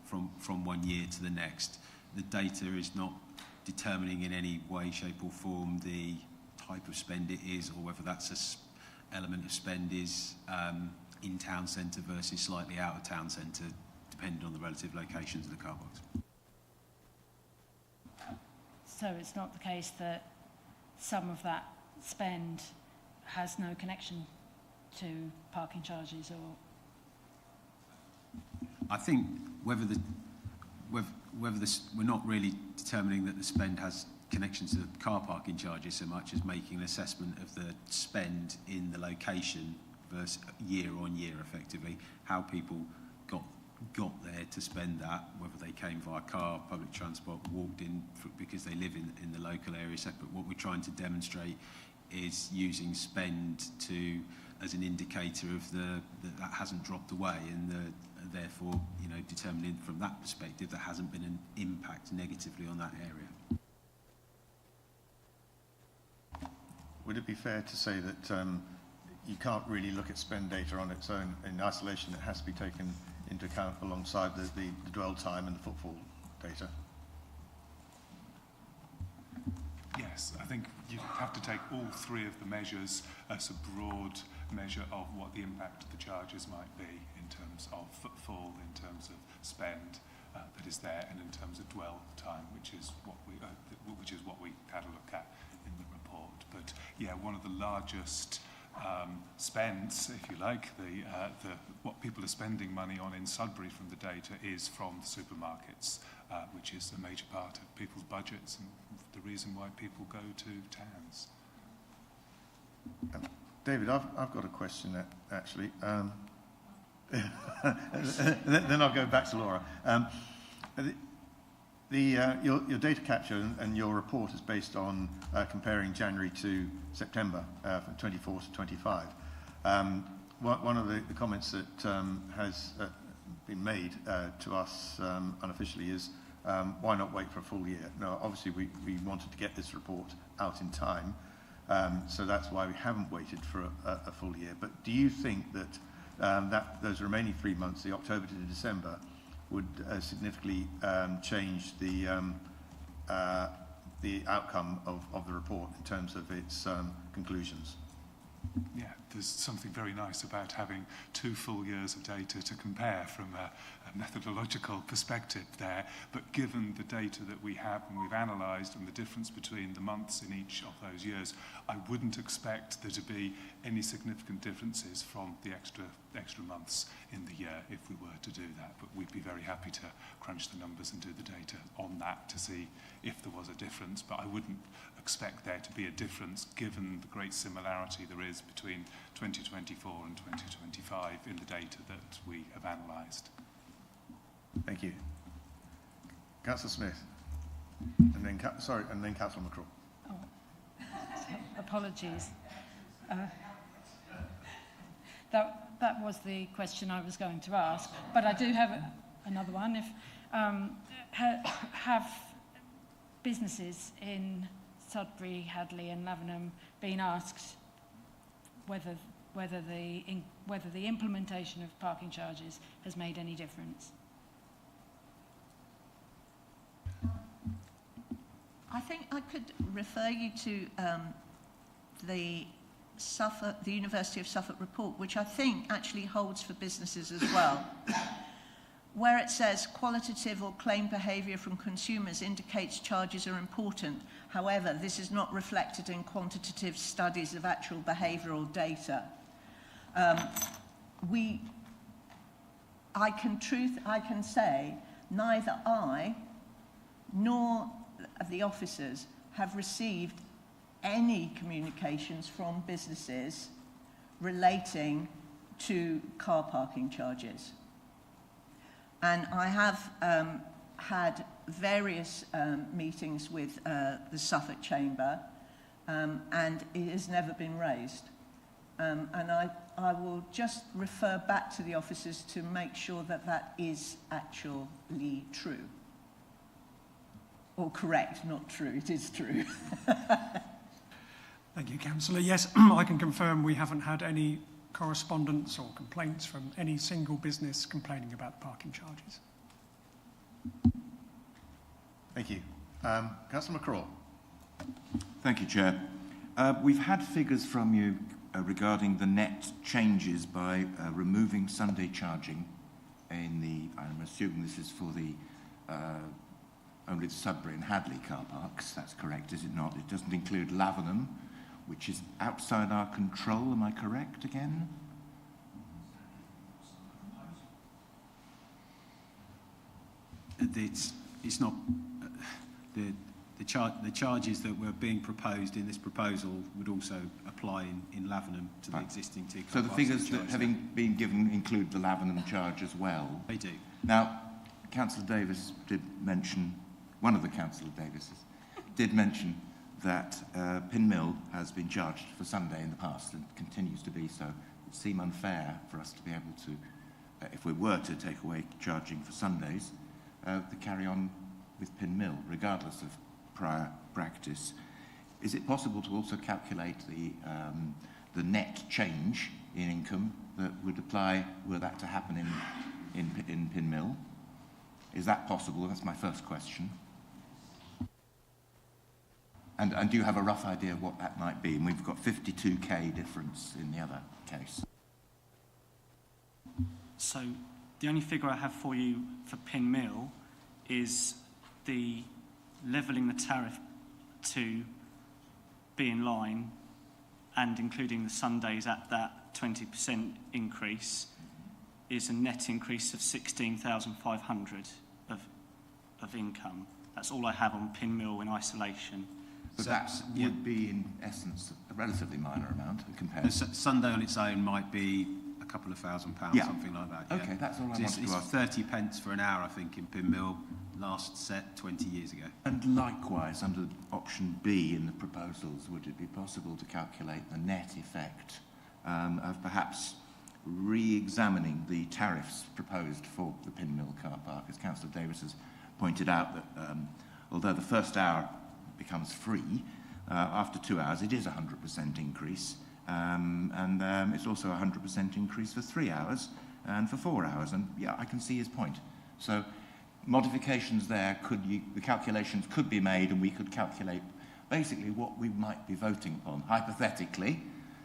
from one year to the next. The data is not determining in any way, shape or form the type of spend it is, or whether that's an element of spend is in town centre versus slightly out of town centre, depending on the relative locations of the car parks. So it's not the case that some of that spend has no connection to parking charges, or? I think we're not really determining that the spend has connection to the car parking charges so much as making an assessment of the spend in the location versus year on year, effectively, how people got there to spend that, whether they came via car, public transport, walked in because they live in the local area separate. What we're trying to demonstrate is using spend as an indicator of that hasn't dropped away, and therefore, determining from that perspective there hasn't been an impact negatively on that area. Would it be fair to say that you can't really look at spend data on its own in isolation? It has to be taken into account alongside the dwell time and the footfall data? Yes, I think you have to take all three of the measures as a broad measure of what the impact of the charges might be in terms of footfall, in terms of spend that is there, and in terms of dwell time, which is what we had a look at in the report. But yeah, one of the largest spends, if you like, what people are spending money on in Sudbury from the data is from the supermarkets, which is a major part of people's budgets and the reason why people go to towns. David, I've got a question actually. Then I'll go back to Laura. Your data capture and your report is based on comparing January to September from 24 to 25. One of the comments that has been made to us unofficially is why not wait for a full year? Now, obviously, we wanted to get this report out in time, so that's why we haven't waited for a full year. But do you think that those remaining 3 months, the October to December, would significantly change the outcome of the report in terms of its conclusions? Yeah, there's something very nice about having 2 full years of data to compare from a methodological perspective there. But given the data that we have and we've analysed and the difference between the months in each of those years, I wouldn't expect there to be any significant differences from the extra months in the year if we were to do that. But we'd be very happy to crunch the numbers and do the data on that to see if there was a difference. But I wouldn't expect there to be a difference given the great similarity there is between 2024 and 2025 in the data that we have analysed. Thank you. Councillor Smith. And then Councillor McCraw. Oh, apologies. That was the question I was going to ask, but I do have another one. If have businesses in Sudbury, Hadley and Lavenham been asked whether the implementation of parking charges has made any difference. I think I could refer you to the University of Suffolk report, which I think actually holds for businesses as well, where it says qualitative or claim behaviour from consumers indicates charges are important. However, this is not reflected in quantitative studies of actual behavioural data. I can say neither I nor the officers have received any communications from businesses relating to car parking charges. And I have had various meetings with the Suffolk Chamber, and it has never been raised. And I will just refer back to the officers to make sure that that is actually true. Or correct, not true, it is true. Thank you, Councillor. Yes, I can confirm we haven't had any correspondence or complaints from any single business complaining about the parking charges. Thank you. Councillor McCraw. Thank you, Chair. We've had figures from you regarding the net changes by removing Sunday charging in the, I'm assuming this is for the only the Sudbury and Hadley car parks. That's correct, is it not? It doesn't include Lavenham, which is outside our control. Am I correct again? It's not the charges that were being proposed in this proposal would also apply in Lavenham to the existing two. So the figures that having been given include the Lavenham charge as well. They do. Now, Councillor Davis did mention, one of the Councillor Davises did mention that Pinmill has been charged for Sunday in the past and continues to be so. It would seem unfair for us to be able to, if we were to take away charging for Sundays, to carry on with Pinmill, regardless of prior practice. Is it possible to also calculate the net change in income that would apply were that to happen in Pinmill? Is that possible? That's my first question. And do you have a rough idea of what that might be? And we've got 52k difference in the other case. So the only figure I have for you for Pinmill is the levelling the tariff to be in line and including the Sundays at that 20% increase is a net increase of 16,500 of income. That's all I have on Pinmill in isolation. But so, that would be, in essence, a relatively minor amount compared. Sunday on its own might be a couple of £1,000, something like that. Yeah. Okay, that's all I wanted to ask. 30 pence for an hour, I think, in Pinmill, last set 20 years ago. And likewise, under option B in the proposals, would it be possible to calculate the net effect of perhaps re-examining the tariffs proposed for the Pinmill car park? As Councillor Davis has pointed out, that although the first hour becomes free, after 2 hours it is a 100% increase, and it's also a 100% increase for 3 hours and for 4 hours, and yeah, I can see his point. So modifications there, the calculations could be made, and we could calculate basically what we might be voting upon, hypothetically,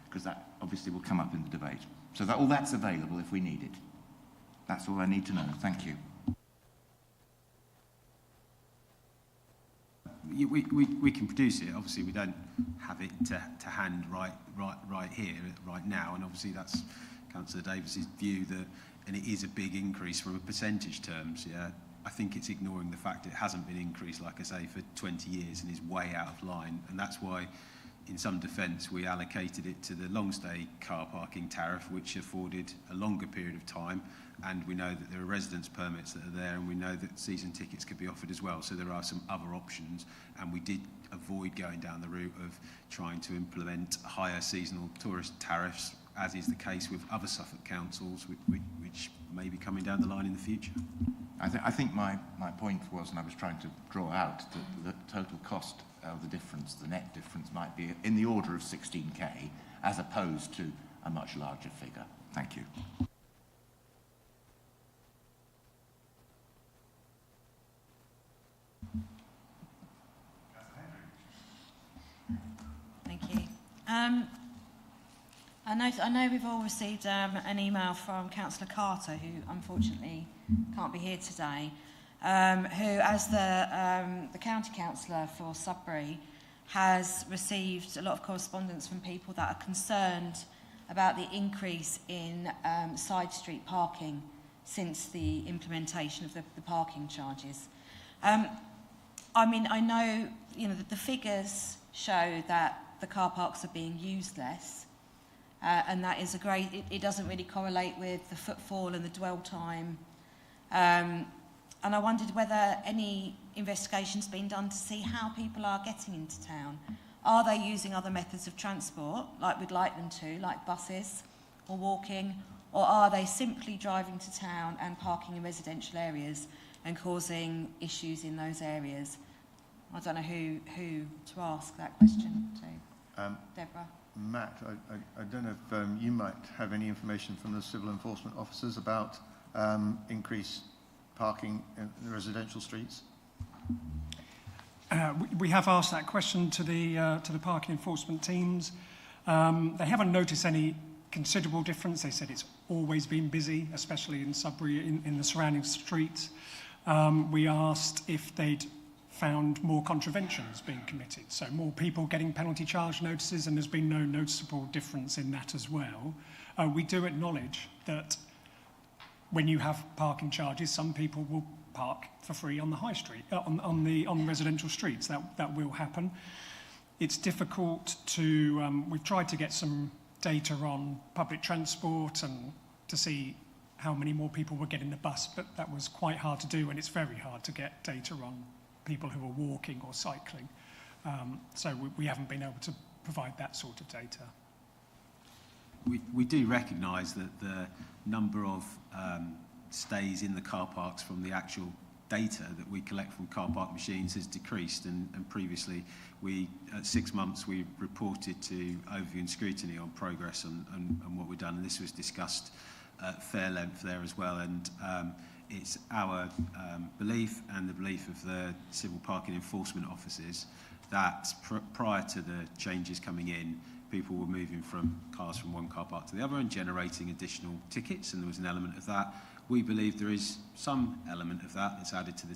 because that obviously will come up in the debate. So that all that's available if we need it. That's all I need to know. Thank you. We can produce it. Obviously, we don't have it to hand right here, right now, and obviously that's Councillor Davis's view that, and it is a big increase from a percentage terms. Yeah, I think it's ignoring the fact it hasn't been increased, like I say, for 20 years and is way out of line, and that's why, in some defence, we allocated it to the long stay car parking tariff, which afforded a longer period of time, and we know that there are residence permits that are there, and we know that season tickets could be offered as well, so there are some other options, and we did avoid going down the route of trying to implement higher seasonal tourist tariffs, as is the case with other Suffolk councils, which may be coming down the line in the future. I think my point was, and I was trying to draw out, that the total cost the difference, the net difference, might be in the order of 16k, as opposed to a much larger figure. Thank you. Thank you. I know we've all received an email from Councillor Carter, who unfortunately can't be here today, who, as the county councillor for Sudbury, has received a lot of correspondence from people that are concerned about the increase in side street parking since the implementation of the parking charges. I mean, I know, you know, that the figures show that the car parks are being used less, and that is a great, it doesn't really correlate with the footfall and the dwell time. And I wondered whether any investigation's been done to see how people are getting into town. Are they using other methods of transport, like we'd like them to, like buses or walking, or are they simply driving to town and parking in residential areas and causing issues in those areas? I don't know who to ask that question to. Deborah? Matt, I don't know if you might have any information from the civil enforcement officers about increased parking in the residential streets? We have asked that question to the parking enforcement teams. They haven't noticed any considerable difference. They said it's always been busy, especially in Sudbury, in the surrounding streets. We asked if they'd found more contraventions being committed, so more people getting penalty charge notices, and there's been no noticeable difference in that as well. We do acknowledge that when you have parking charges, some people will park for free on the high street, on residential streets. That will happen. It's difficult to. We've tried to get some data on public transport and to see how many more people were getting the bus, but that was quite hard to do, and it's very hard to get data on people who are walking or cycling. So we haven't been able to provide that sort of data. We do recognise that the number of stays in the car parks from the actual data that we collect from car park machines has decreased, and previously at 6 months we reported to overview and scrutiny on progress and what we've done, and this was discussed at fair length there as well, and it's our belief and the belief of the civil parking enforcement officers that prior to the changes coming in, people were moving cars from one car park to the other and generating additional tickets, and there was an element of that. We believe there is some element of that that's added to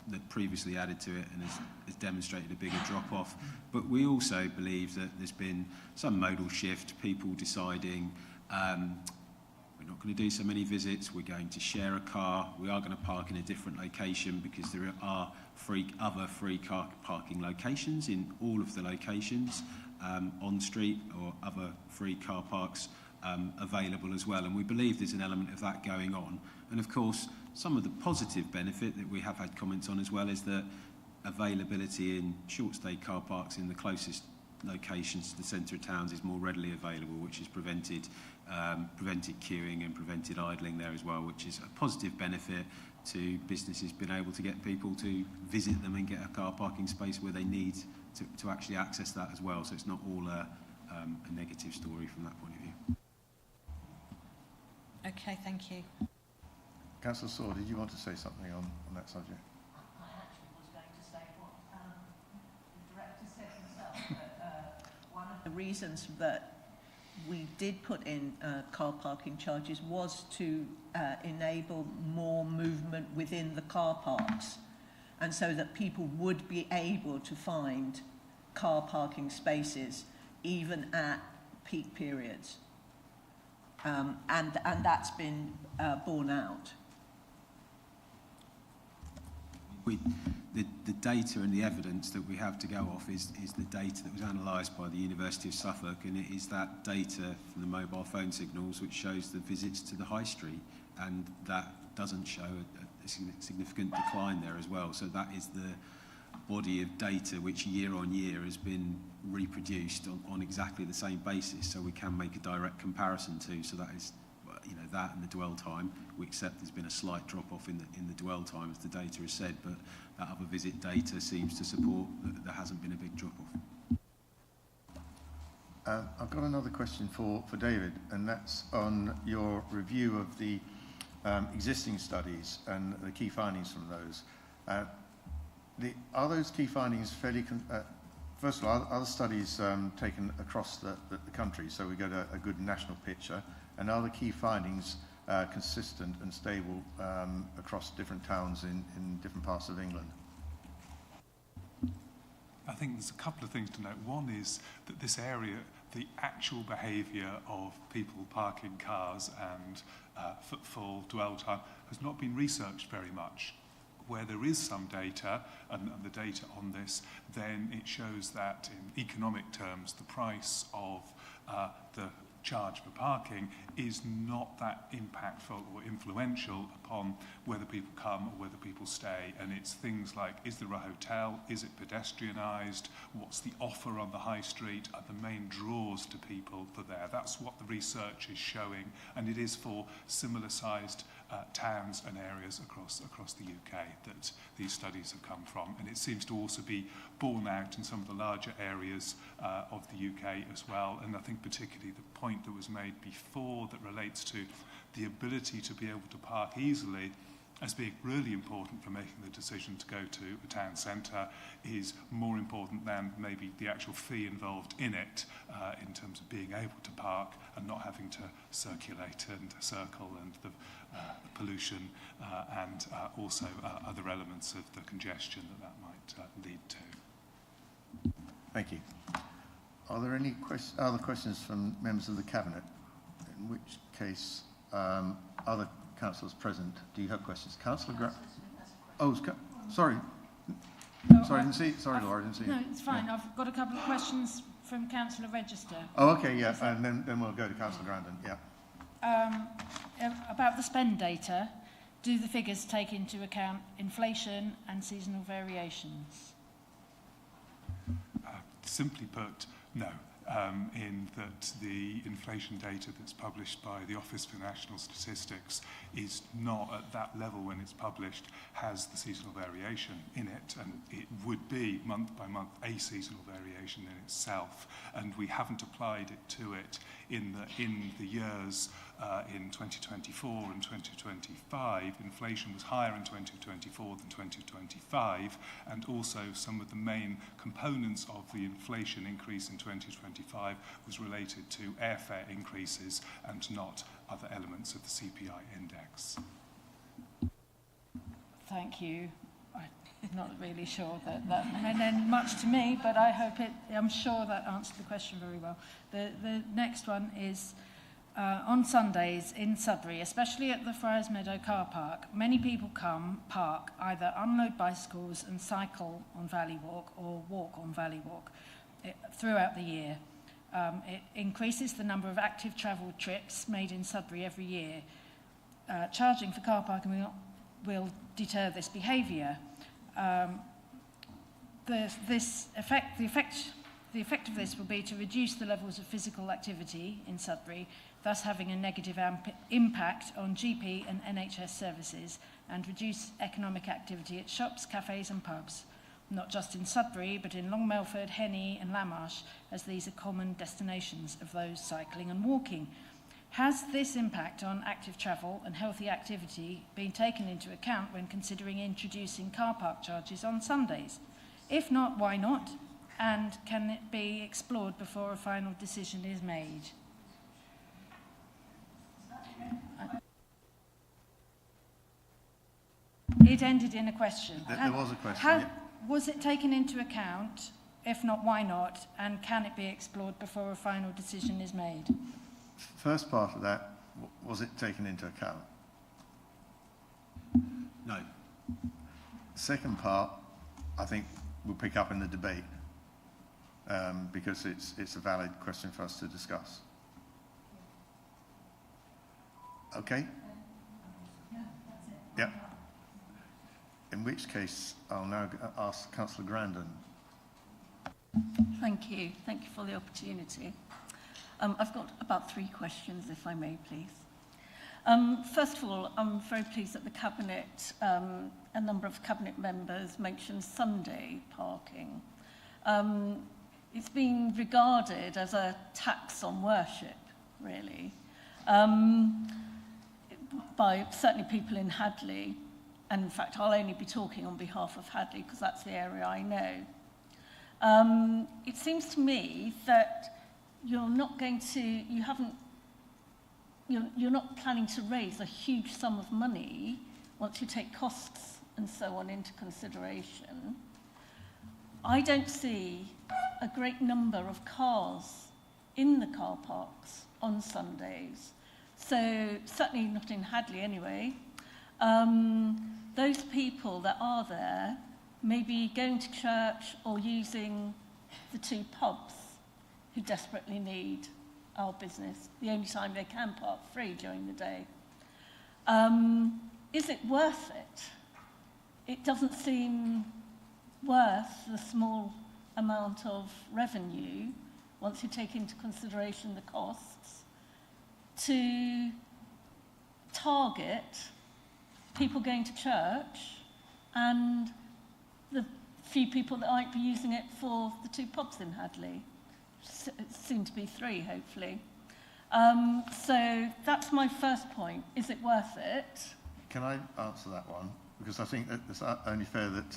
that previously added to it and has demonstrated a bigger drop-off. But we also believe that there's been some modal shift, people deciding we're not going to do so many visits, we're going to share a car, we are going to park in a different location because there are other free car parking locations in all of the locations on street or other free car parks available as well, and we believe there's an element of that going on. And of course, some of the positive benefit that we have had comments on as well is that availability in short stay car parks in the closest locations to the centre of towns is more readily available, which has prevented queuing and prevented idling there as well, which is a positive benefit to businesses being able to get people to visit them and get a car parking space where they need to actually access that as well. So it's not all a negative story from that point of view. Okay, thank you. Councillor Saw, did you want to say something on that subject? I actually was going to say what the director said himself, that one of the reasons that we did put in car parking charges was to enable more movement within the car parks, and so that people would be able to find car parking spaces even at peak periods. And that's been borne out. The data and the evidence that we have to go off is the data that was analysed by the University of Suffolk, and it is that data from the mobile phone signals which shows the visits to the high street, and that doesn't show a significant decline there as well. So that is the body of data which year on year has been reproduced on exactly the same basis, so we can make a direct comparison to. So that is you know, that and the dwell time. We accept there's been a slight drop-off in the dwell time, as the data has said, but that other visit data seems to support that there hasn't been a big drop-off. I've got another question for David, and that's on your review of the existing studies and the key findings from those. Are those key findings fairly... first of all, are the studies taken across the country, so we get a good national picture, and are the key findings consistent and stable across different towns in different parts of England? I think there's a couple of things to note. One is that this area, the actual behaviour of people parking cars and footfall, dwell time, has not been researched very much. Where there is some data, and the data on this, then it shows that in economic terms, the price of the charge for parking is not that impactful or influential upon whether people come or whether people stay. And it's things like, is there a hotel? Is it pedestrianised? What's the offer on the high street? Are the main draws to people for there? That's what the research is showing, and it is for similar sized towns and areas across the UK that these studies have come from. And it seems to also be borne out in some of the larger areas of the UK as well. And I think particularly the point that was made before that relates to the ability to be able to park easily as being really important for making the decision to go to a town centre is more important than maybe the actual fee involved in it, in terms of being able to park and not having to circulate and circle and the pollution and also other elements of the congestion that might lead to. Thank you. Are there any other questions from members of the Cabinet? In which case, other councillors present, do you have questions? Councillor Grant? Oh, sorry. Sorry, I didn't see. Sorry, Laura, I didn't see. No, it's fine. Yeah. I've got a couple of questions from Councillor Register. Oh, okay, yeah, and then we'll go to Councillor Grandin, yeah. About the spend data, do the figures take into account inflation and seasonal variations? Simply put, no. In that the inflation data that's published by the Office for National Statistics is not at that level when it's published, has the seasonal variation in it, and it would be month by month a seasonal variation in itself, and we haven't applied it to it in the years in 2024 and 2025. Inflation was higher in 2024 than 2025, and also some of the main components of the inflation increase in 2025 was related to airfare increases and not other elements of the CPI index. Thank you. I'm not really sure that meant much to me, but I'm sure that answered the question very well. The next one is on Sundays in Sudbury, especially at the Friars Meadow car park, many people park, either unload bicycles and cycle on Valley Walk or walk on Valley Walk throughout the year. It increases the number of active travel trips made in Sudbury every year. Charging for car parking will deter this behaviour. The effect of this will be to reduce the levels of physical activity in Sudbury, thus having a negative impact on GP and NHS services, and reduce economic activity at shops, cafes and pubs, not just in Sudbury, but in Long Melford, Henny and Lamarsh, as these are common destinations of those cycling and walking. Has this impact on active travel and healthy activity been taken into account when considering introducing car park charges on Sundays? If not, why not? And can it be explored before a final decision is made? It ended in a question. There was a question. Was it taken into account? If not, why not? And can it be explored before a final decision is made? First part of that, was it taken into account? No. Second part, I think we'll pick up in the debate because it's a valid question for us to discuss. Okay? Yeah, that's it. Yeah. In which case, I'll now ask Councillor Grandin. Thank you. Thank you for the opportunity. I've got about 3 questions, if I may, please. First of all, I'm very pleased that the Cabinet, a number of Cabinet members mentioned Sunday parking. It's been regarded as a tax on worship, really, by certainly people in Hadley. And in fact, I'll only be talking on behalf of Hadley because that's the area I know. It seems to me that you're not planning to raise a huge sum of money once you take costs and so on into consideration. I don't see a great number of cars in the car parks on Sundays. So certainly not in Hadley anyway. Those people that are there may be going to church or using the 2 pubs who desperately need our business, the only time they can park free during the day. Is it worth it? It doesn't seem worth the small amount of revenue, once you take into consideration the costs, to target people going to church and the few people that might be using it for the 2 pubs in Hadley. Soon to be 3, hopefully. So that's my first point. Is it worth it? Can I answer that one? Because I think that it's only fair that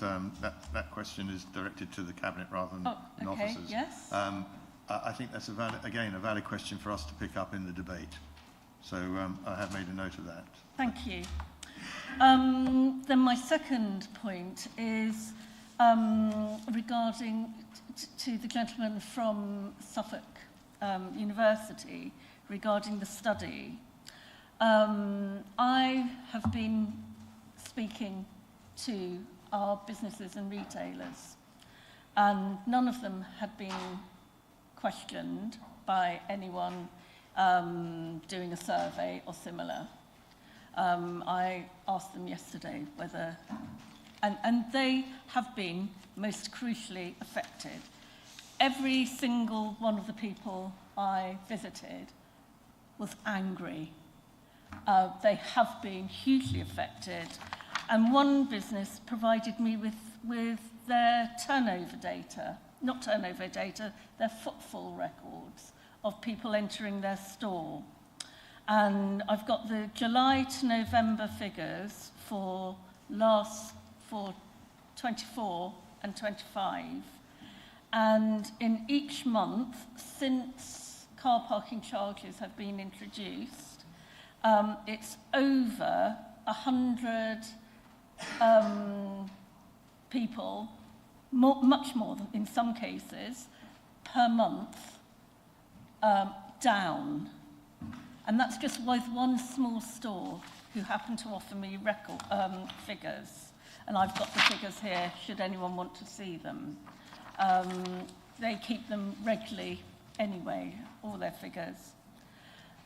that question is directed to the Cabinet rather than officers. Yes. I think that's a valid question for us to pick up in the debate. So I have made a note of that. Thank you. Then my second point is regarding to the gentleman from Suffolk University regarding the study. I have been speaking to our businesses and retailers, and none of them had been questioned by anyone doing a survey or similar. I asked them yesterday whether, and they have been most crucially affected. Every single one of the people I visited was angry. They have been hugely affected. And one business provided me with their turnover data, not turnover data, their footfall records of people entering their store. And I've got the July to November figures for 24 and 25. And in each month, since car parking charges have been introduced, it's over 100 people, much more than in some cases, per month, down. And that's just with one small store who happened to offer me figures. And I've got the figures here, should anyone want to see them. They keep them regularly anyway, all their figures.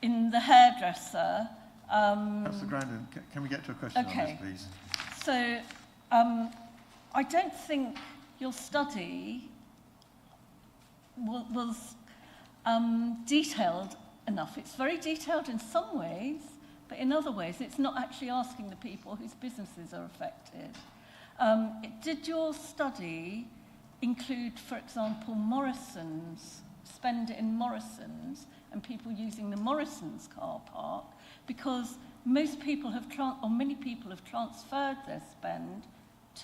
In the hairdresser... Councillor Grandin, can we get to a question on this, please? So, I don't think your study was detailed enough. It's very detailed in some ways, but in other ways it's not actually asking the people whose businesses are affected. Did your study include, for example, Morrison's, spend it in Morrison's and people using the Morrison's car park? Because most people have, many people have transferred their spend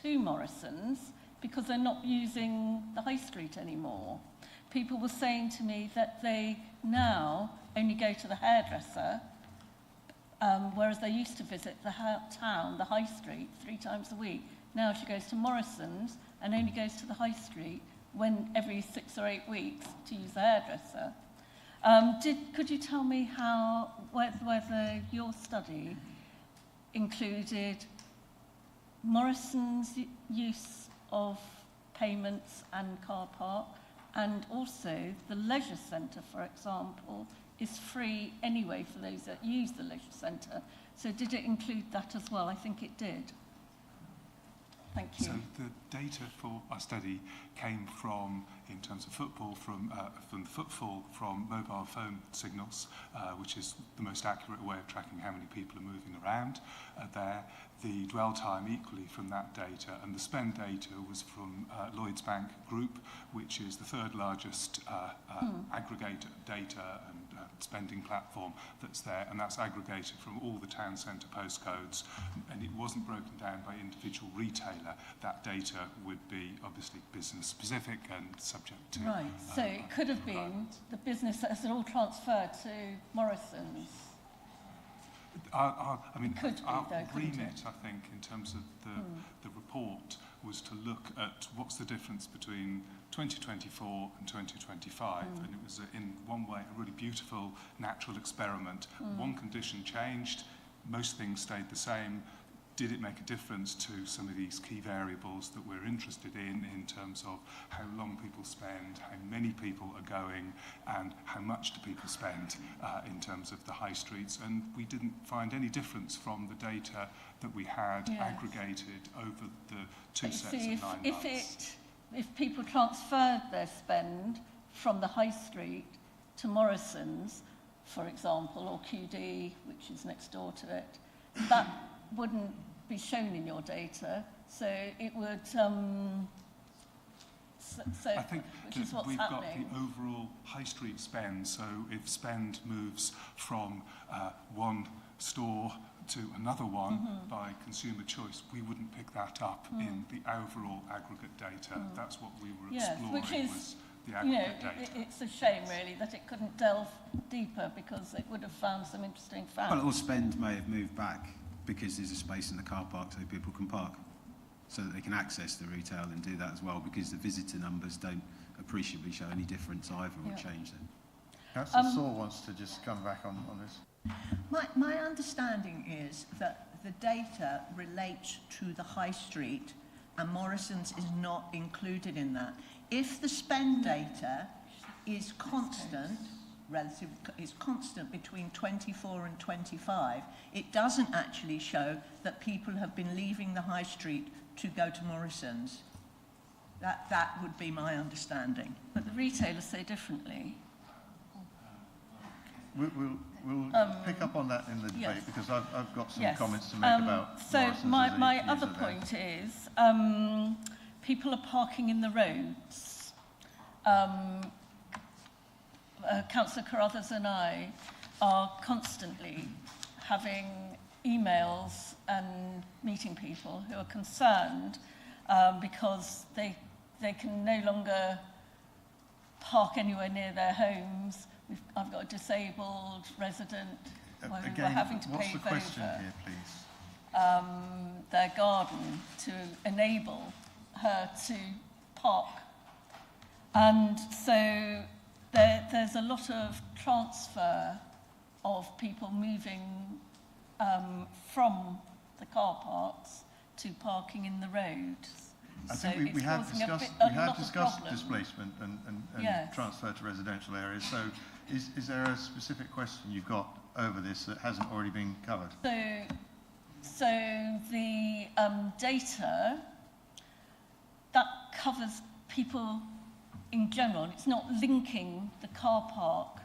to Morrison's because they're not using the high street anymore. People were saying to me that they now only go to the hairdresser, whereas they used to visit the town, the high street, 3 times a week. Now she goes to Morrison's and only goes to the high street every 6 or 8 weeks to use the hairdresser. Could you tell me whether your study included Morrison's use of payments and car park, and also the leisure centre, for example, is free anyway for those that use the leisure centre. So did it include that as well? I think it did. Thank you. So the data for our study came from, in terms of football, from the footfall from mobile phone signals, which is the most accurate way of tracking how many people are moving around there. The dwell time equally from that data, and the spend data was from Lloyds Bank Group, which is the third largest aggregator of data and spending platform that's there, and that's aggregated from all the town centre postcodes, and it wasn't broken down by individual retailer. That data would be obviously business specific and subject to... Right, so it could have been the business that has all transferred to Morrison's. Our though, remit, I think, in terms of the report, was to look at what's the difference between 2024 and 2025, and it was in one way a really beautiful natural experiment. One condition changed, most things stayed the same. Did it make a difference to some of these key variables that we're interested in terms of how long people spend, how many people are going, and how much do people spend in terms of the high streets? And we didn't find any difference from the data that we had aggregated over the two sets of 9 months. If people transferred their spend from the high street to Morrison's, for example, or QD, which is next door to it, that wouldn't be shown in your data, so it would. I think that we've got the overall high street spend. So if spend moves from one store to another one by consumer choice, we wouldn't pick that up in the overall aggregate data. That's what we were exploring. Which is, was the aggregate data. It's a shame really that it couldn't delve deeper, because it would have found some interesting facts. Well, or spend may have moved back because there's a space in the car park so people can park, so that they can access the retail and do that as well, because the visitor numbers don't appreciably show any difference either or change them. Councillor Saw wants to just come back on this. My understanding is that the data relates to the high street, and Morrison's is not included in that. If the spend data is constant, is constant between 24 and 25, it doesn't actually show that people have been leaving the high street to go to Morrison's. That would be my understanding. But the retailers say differently. We'll pick up on that in the debate, because I've got some comments to make about so Morrison's my other point is people are parking in the roads. Councillor Carruthers and I are constantly having emails and meeting people who are concerned because they can no longer park anywhere near their homes. I've got a disabled resident who we're having to what's pave the question over here, please? their garden to enable her to park. And so there's a lot of transfer of people moving from the car parks to parking in in the roads. I think we have discussed displacement and transfer to residential areas. So is there a specific question you've got over this that hasn't already been covered? So the data, that covers people in general. It's not linking the car park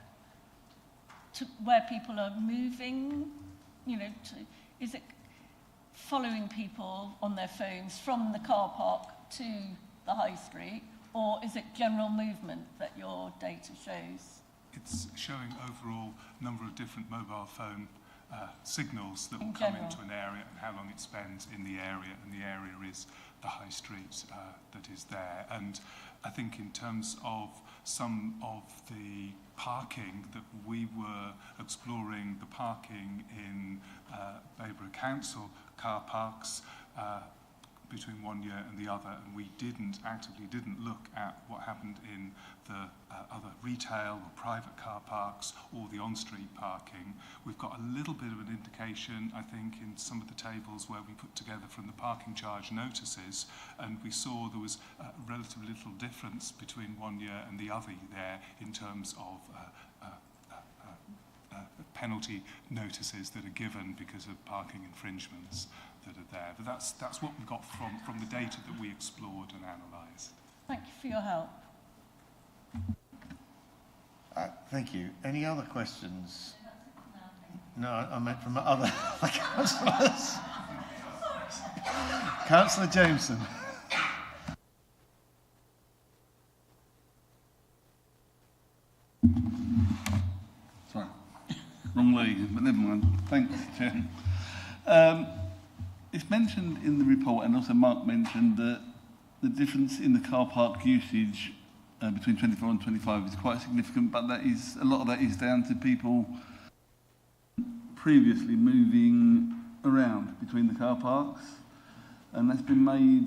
to where people are moving, is it following people on their phones from the car park to the high street, or is it general movement that your data shows? It's showing overall number of different mobile phone signals that will come into an area and how long it spends in the area, and the area is the high street that is there. And I think in terms of some of the parking that we were exploring, the parking in Babergh Council car parks between one year and the other, and we actively didn't look at what happened in the other retail or private car parks or the on-street parking. We've got a little bit of an indication, I think, in some of the tables where we put together from the parking charge notices, and we saw there was relatively little difference between one year and the other there in terms of penalty notices that are given because of parking infringements that are there. But that's what we got from the data that we explored and analysed. Thank you for your help. Thank you. Any other questions? No, I meant from other councillors. Councillor Jameson. Sorry, wrong lady, but never mind. Thanks, Chair. It's mentioned in the report, and also Mark mentioned, that the difference in the car park usage between 24 and 25 is quite significant, but that is, a lot of that is down to people previously moving around between the car parks, and that's been made,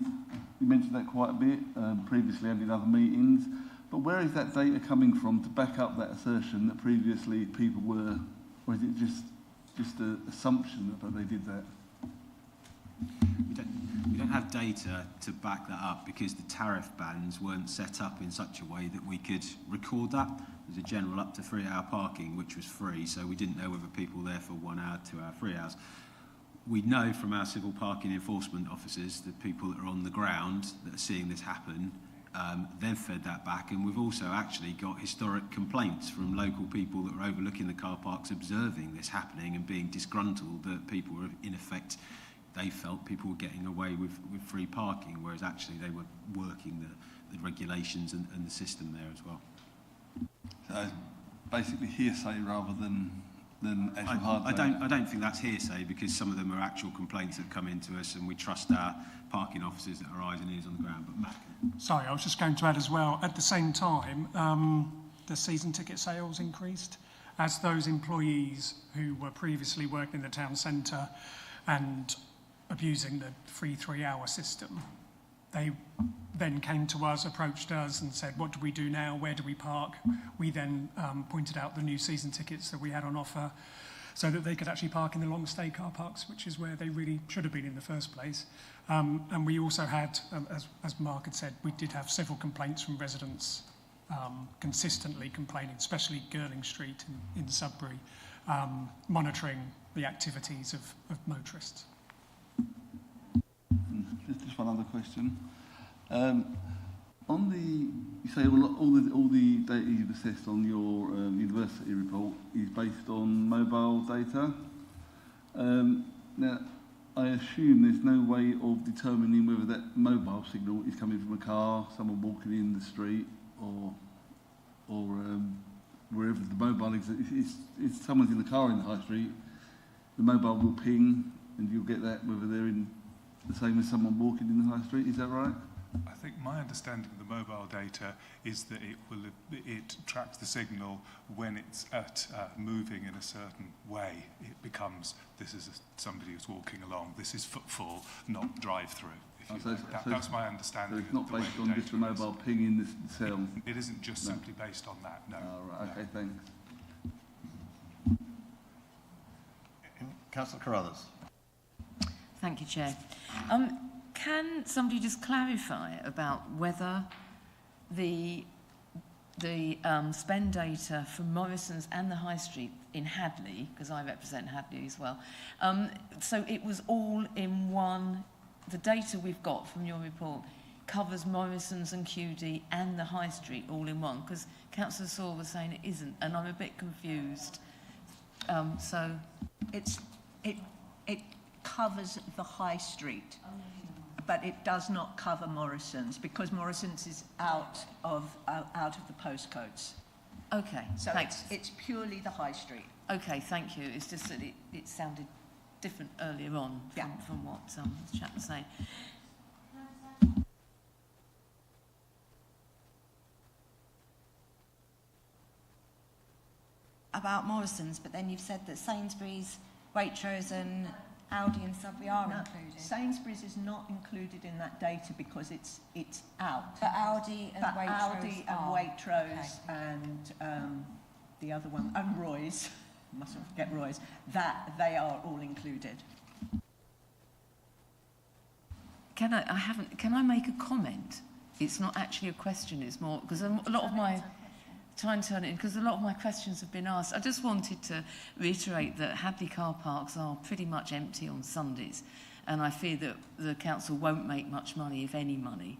you mentioned that quite a bit previously and in other meetings, but where is that data coming from to back up that assertion that previously people were, or is it just an assumption that they did that? We don't have data to back that up because the tariff bands weren't set up in such a way that we could record that. There's a general up to 3-hour parking, which was free, so we didn't know whether people were there for 1 hour, 2 hour, 3 hours. We know from our civil parking enforcement officers, the people that are on the ground that are seeing this happen, they've fed that back, and we've also actually got historic complaints from local people that were overlooking the car parks, observing this happening and being disgruntled that people were in effect, they felt people were getting away with free parking, whereas actually they were working the regulations and the system there as well. So basically hearsay rather than actual hard data. I don't think that's hearsay, because some of them are actual complaints that have come into us, and we trust our parking officers that are eyes and ears on the ground. But Matt. Sorry, I was just going to add as well, at the same time, the season ticket sales increased as those employees who were previously working in the town centre and abusing the free 3-hour system, they then came to us, approached us and said, what do we do now? Where do we park? We then pointed out the new season tickets that we had on offer so that they could actually park in the long stay car parks, which is where they really should have been in the first place. And we also had, as Mark had said, we did have several complaints from residents consistently complaining, especially Girling Street in Sudbury, monitoring the activities of motorists. Just one other question. On you say all the data you've assessed on your university report is based on mobile data. Now, I assume there's no way of determining whether that mobile signal is coming from a car, someone walking in the street, or wherever the mobile is. If someone's in the car in the high street, the mobile will ping, and you'll get that whether they're in the same as someone walking in the high street. Is that right? I think my understanding of the mobile data is that it tracks the signal when it's moving in a certain way. It becomes, this is somebody who's walking along, this is footfall, not drive-through. That's my understanding. So it's not based on just the mobile pinging the sound? It isn't just simply based on that, no. Oh, right, okay, thanks. Councillor Carruthers. Thank you, Chair. Can somebody just clarify about whether the spend data from Morrison's and the High Street in Hadley, because I represent Hadley as well, so it was all in one, the data we've got from your report covers Morrison's and QD and the High Street all in one, because Councillor Saul was saying it isn't, and I'm a bit confused. So it covers the High Street, but it does not cover Morrison's, because Morrison's is out of the postcodes. Okay, so thanks. It's purely the High Street. Okay, thank you. It's just that it sounded different earlier on from what the chap was saying. About Morrison's, but then you've said that Sainsbury's, Waitrose and Aldi and Sudbury are included. Sainsbury's is not included in that data because it's out. But Aldi and Waitrose and the other one, and Roy's, mustn't forget Roy's, that they are all included. Can I make a comment? It's not actually a question, it's more, because a lot of my, try and turn it in, because a lot of my questions have been asked. I just wanted to reiterate that Hadley car parks are pretty much empty on Sundays, and I fear that the council won't make much money, if any money.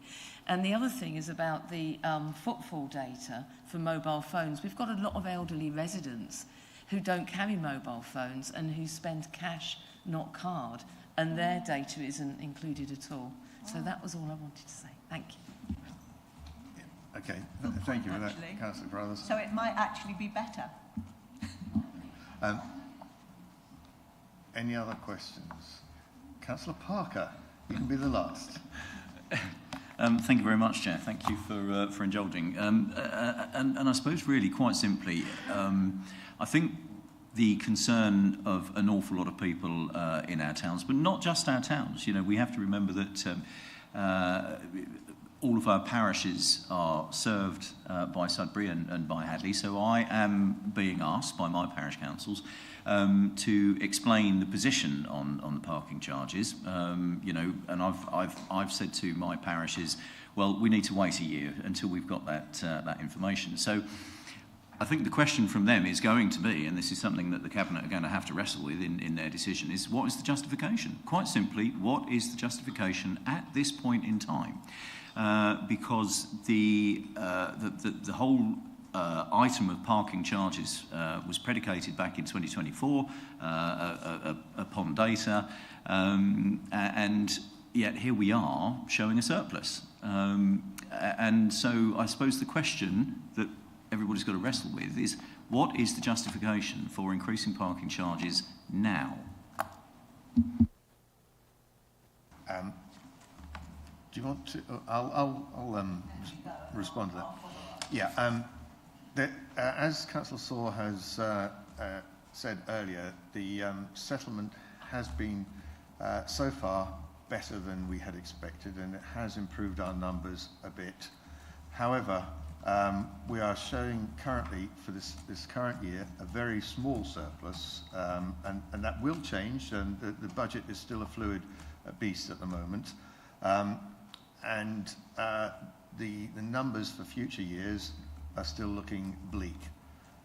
And the other thing is about the footfall data for mobile phones. We've got a lot of elderly residents who don't carry mobile phones and who spend cash, not card, and their data isn't included at all. So that was all I wanted to say. Thank you. Okay, thank you for that, Councillor Brothers. So it might actually be better. Any other questions? Councillor Parker, you can be the last. Thank you very much, Chair. Thank you for indulging. And I suppose really quite simply, I think the concern of an awful lot of people in our towns, but not just our towns. You know, we have to remember that all of our parishes are served by Sudbury and by Hadley. So I am being asked by my parish councils to explain the position on the parking charges. You know, and I've said to my parishes, well, we need to wait a year until we've got that information. So I think the question from them is going to be, and this is something that the Cabinet are going to have to wrestle with in their decision, is what is the justification? Quite simply, what is the justification at this point in time? Because the whole item of parking charges was predicated back in 2024 upon data, and yet here we are showing a surplus. And so I suppose the question that everybody's got to wrestle with is, what is the justification for increasing parking charges now? Do you want to? I'll respond to that. Yeah. As Councillor Saw has said earlier, the settlement has been so far better than we had expected, and it has improved our numbers a bit. However, we are showing currently for this current year a very small surplus, and that will change, and the budget is still a fluid beast at the moment. And the numbers for future years are still looking bleak,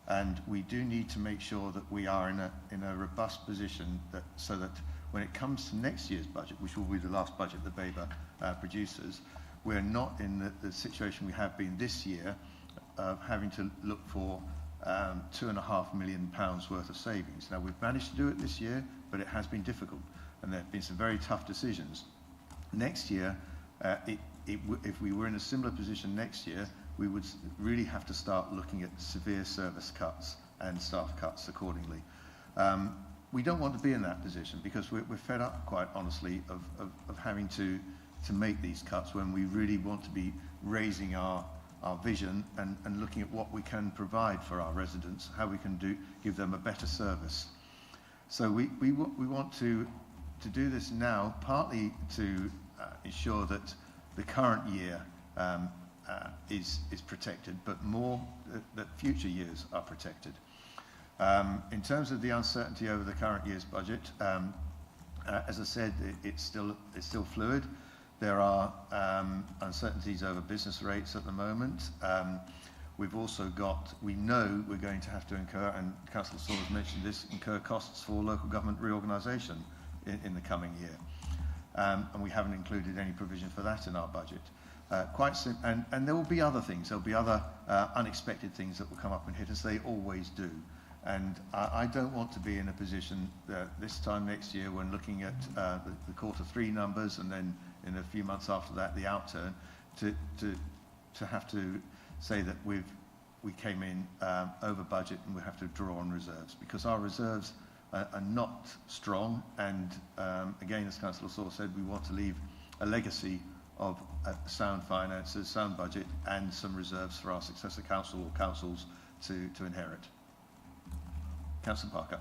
and we do need to make sure that we are in a robust position so that when it comes to next year's budget, which will be the last budget that Babergh produces, we're not in the situation we have been this year of having to look for £2.5 million worth of savings. Now, we've managed to do it this year, but it has been difficult, and there have been some very tough decisions. Next year, if we were in a similar position next year, we would really have to start looking at severe service cuts and staff cuts accordingly. We don't want to be in that position because we're fed up, quite honestly, of having to make these cuts when we really want to be raising our vision and looking at what we can provide for our residents, how we can give them a better service. So we want to do this now, partly to ensure that the current year is protected, but more that future years are protected. In terms of the uncertainty over the current year's budget, as I said, it's still fluid. There are uncertainties over business rates at the moment. We've also we know we're going to have to incur, and Councillor Saul has mentioned this, incur costs for local government reorganisation in the coming year. And we haven't included any provision for that in our budget. And there will be other things. There will be other unexpected things that will come up and hit us. They always do. And I don't want to be in a position this time next year when looking at the Q3 numbers and then in a few months after that the outturn to have to say that we came in over budget and we have to draw on reserves, because our reserves are not strong, and again, as Councillor Saw said, we want to leave a legacy of sound finances, sound budget, and some reserves for our successor council or councils to inherit. Councillor Parker.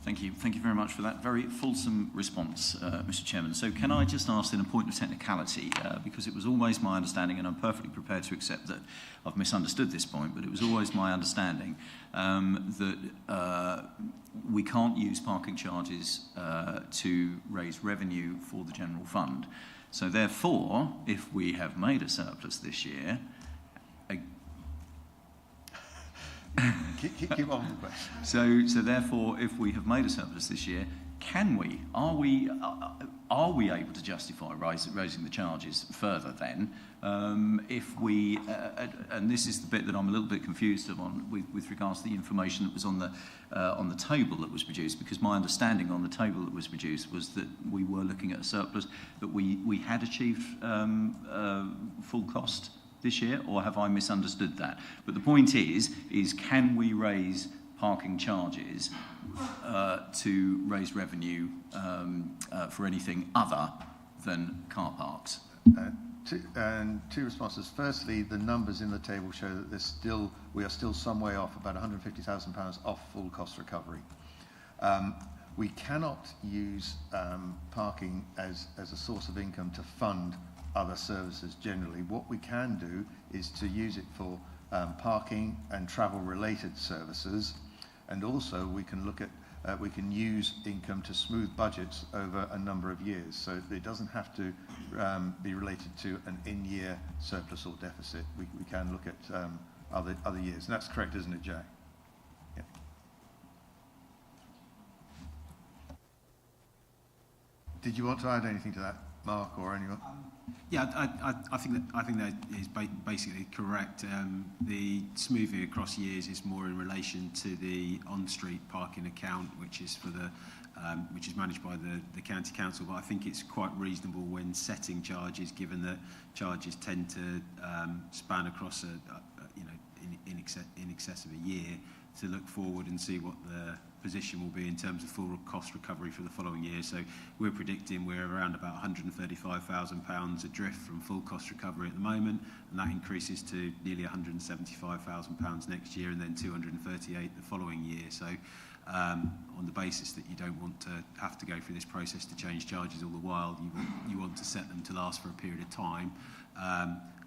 Thank you. Thank you very much for that very fulsome response, Mr. Chairman. So can I just ask in a point of technicality, because it was always my understanding, and I'm perfectly prepared to accept that I've misunderstood this point, but it was always my understanding that we can't use parking charges to raise revenue for the general fund. So therefore, if we have made a surplus this year, keep on with the question. So therefore, if we have made a surplus this year, can we? Are we able to justify raising the charges further then? If we, and this is the bit that I'm a little bit confused on with regards to the information that was on the table that was produced, because my understanding on the table that was produced was that we were looking at a surplus, that we had achieved full cost this year, or have I misunderstood that? But the point is can we raise parking charges to raise revenue for anything other than car parks? Two responses. Firstly, the numbers in the table show that we are still some way off, about £150,000 off full cost recovery. We cannot use parking as a source of income to fund other services generally. What we can do is to use it for parking and travel related services, and also we can look at we can use income to smooth budgets over a number of years, so it doesn't have to be related to an in-year surplus or deficit. We can look at other years, and that's correct, isn't it, Jay? Yeah. Did you want to add anything to that, Mark, or anyone? Yeah, I think that is basically correct. The smoothing across years is more in relation to the on-street parking account, which is which is managed by the county council. But I think it's quite reasonable when setting charges, given that charges tend to span across in excess of a year, to look forward and see what the position will be in terms of full cost recovery for the following year. So we're predicting we're around about £135,000 adrift from full cost recovery at the moment, and that increases to nearly £175,000 next year, and then 238 the following year. So on the basis that you don't want to have to go through this process to change charges all the while, you want to set them to last for a period of time.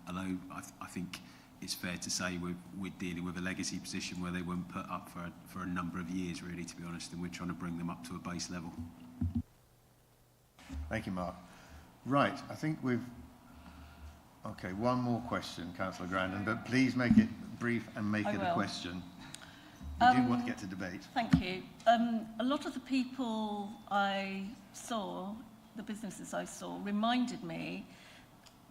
Although I think it's fair to say we're dealing with a legacy position where they weren't put up for a number of years, really, to be honest, and we're trying to bring them up to a base level. Thank you, Mark. Right, I think we've... Okay, one more question, Councillor Grandin, but please make it brief and make it a question. We do want to get to debate. Thank you. A lot of the people I saw, the businesses I saw, reminded me,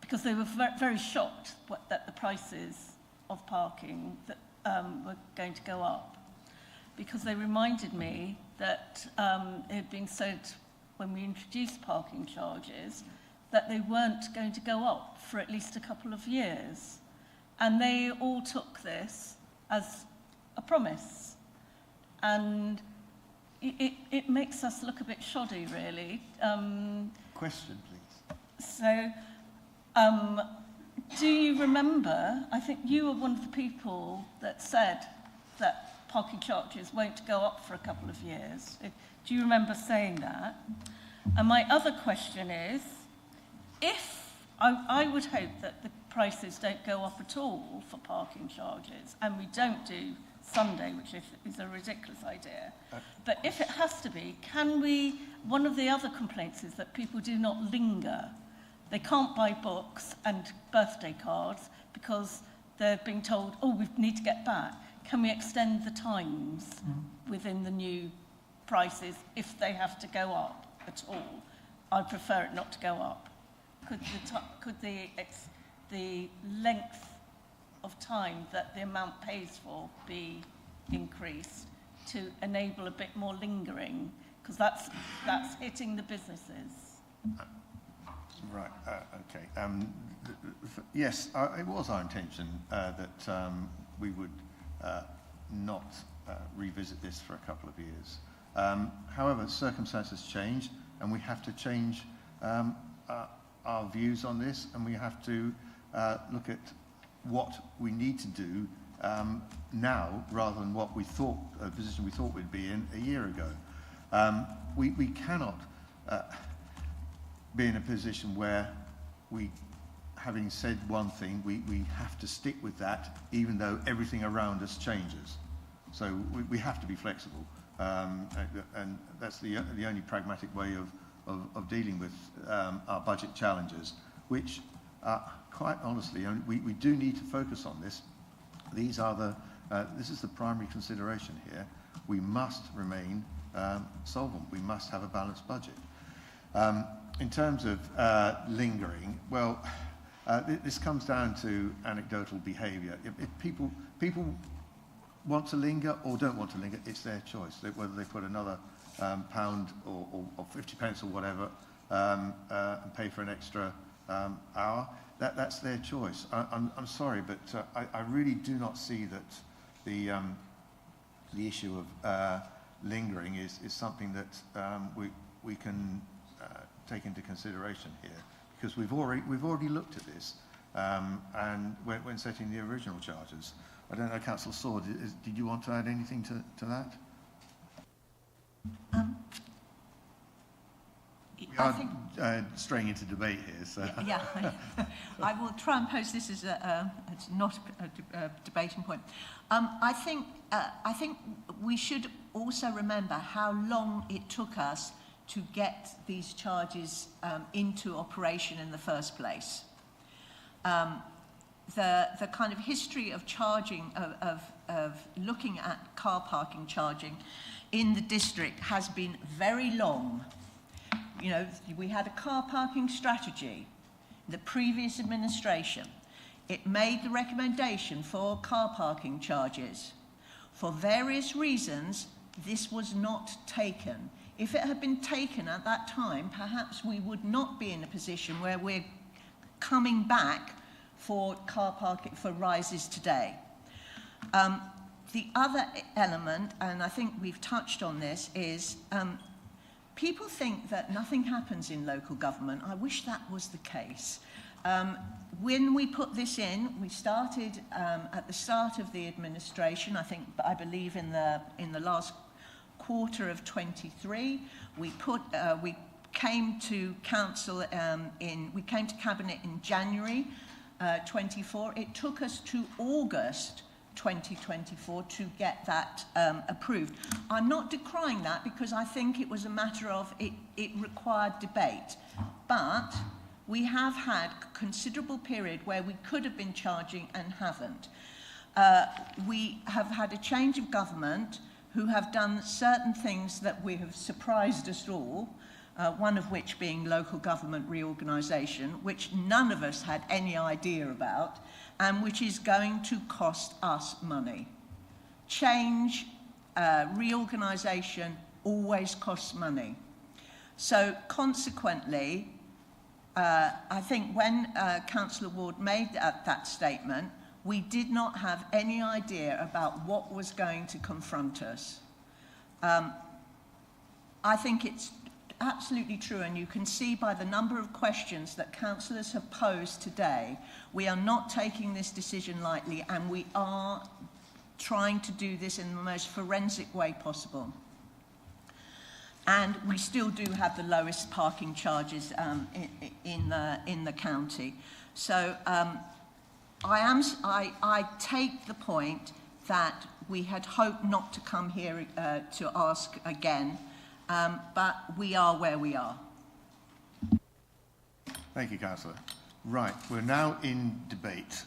because they were very shocked that the prices of parking that, were going to go up, because they reminded me that it had been said when we introduced parking charges that they weren't going to go up for at least a couple of years. And they all took this as a promise. And it makes us look a bit shoddy, really. Question, please. So, do you remember, I think you were one of the people that said that parking charges won't go up for a couple of years. Do you remember saying that? And my other question is, if I would hope that the prices don't go up at all for parking charges, and we don't do Sunday, which is a ridiculous idea. But if it has to be, can we, one of the other complaints is that people do not linger. They can't buy books and birthday cards because they're being told, oh, we need to get back. Can we extend the times within the new prices if they have to go up at all? I prefer it not to go up. Could the length of time that the amount pays for be increased to enable a bit more lingering? Because that's hitting the businesses. Right, okay. Yes, it was our intention that we would not revisit this for a couple of years. However, circumstances change, and we have to change our views on this, and we have to look at what we need to do now rather than what we thought, a position we thought we'd be in a year ago. We cannot be in a position where we, having said one thing, we have to stick with that even though everything around us changes. So we have to be flexible, and that's the only pragmatic way of dealing with our budget challenges, which quite honestly, we do need to focus on this. These are this is the primary consideration here. We must remain solve them. We must have a balanced budget. In terms of lingering, well, this comes down to anecdotal behaviour. If people want to linger or don't want to linger, it's their choice. Whether they put another pound or 50 pence or whatever and pay for an extra hour, that's their choice. I'm sorry, but I really do not see that the issue of lingering is something that we can take into consideration here, because we've already looked at this and when setting the original charges. I don't know, Councillor Sword, did you want to add anything to that? We are straying into debate here, so... Yeah, I will try and pose this as it's not a debating point. I think we should also remember how long it took us to get these charges into operation in the first place. The kind of history of charging, of looking at car parking charging in the district has been very long. You know, we had a car parking strategy, the previous administration. It made the recommendation for car parking charges. For various reasons, this was not taken. If it had been taken at that time, perhaps we would not be in a position where we're coming back for car parking, for rises today. The other element, and I think we've touched on this, is people think that nothing happens in local government. I wish that was the case. When we put this in, we started at the start of the administration, I believe in the last quarter of 23. We came to council we came to cabinet in January 24. It took us to August 2024 to get that approved. I'm not decrying that, because I think it was a matter of it required debate. But we have had a considerable period where we could have been charging and haven't. We have had a change of government who have done certain things that we have surprised us all, one of which being local government reorganisation, which none of us had any idea about, and which is going to cost us money. Change, reorganisation always costs money. So consequently, I think when Councillor Ward made that statement, we did not have any idea about what was going to confront us. I think it's absolutely true, and you can see by the number of questions that councillors have posed today, we are not taking this decision lightly, and we are trying to do this in the most forensic way possible. And we still do have the lowest parking charges in the county. So I take the point that we had hoped not to come here to ask again, but we are where we are. Thank you, Councillor. Right, we're now in debate.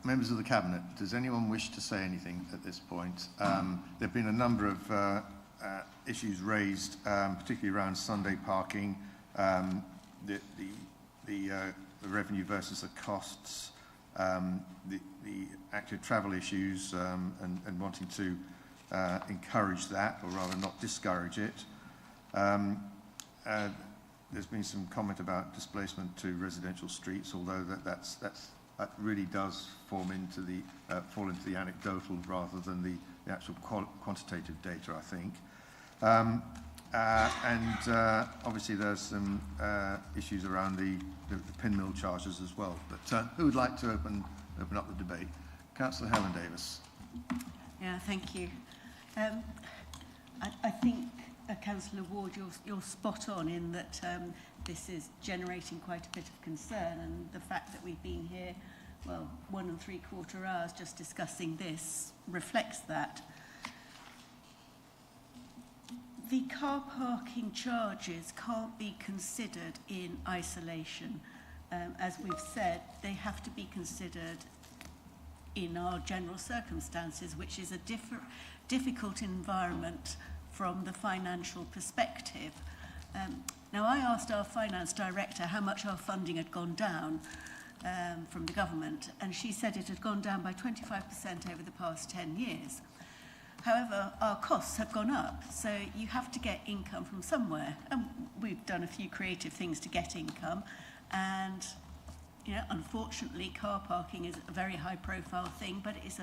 Members of the Cabinet, does anyone wish to say anything at this point? There have been a number of issues raised, particularly around Sunday parking, the revenue versus the costs, the active travel issues, and wanting to encourage that, or rather not discourage it. There's been some comment about displacement to residential streets, although that really does fall into the anecdotal rather than the actual quantitative data, I think. Obviously there's some issues around the pinmill charges as well. But who would like to open up the debate? Councillor Helen Davis. Yeah, thank you. I think, Councillor Ward, you're spot on in that this is generating quite a bit of concern, and the fact that we've been here, well, 1 3/4 hours just discussing this reflects that. The car parking charges can't be considered in isolation. As we've said, they have to be considered in our general circumstances, which is a difficult environment from the financial perspective. Now, I asked our finance director how much our funding had gone down from the government, and she said it had gone down by 25% over the past 10 years. However, our costs have gone up, so you have to get income from somewhere. And we've done a few creative things to get income, and unfortunately, car parking is a very high-profile thing, but it is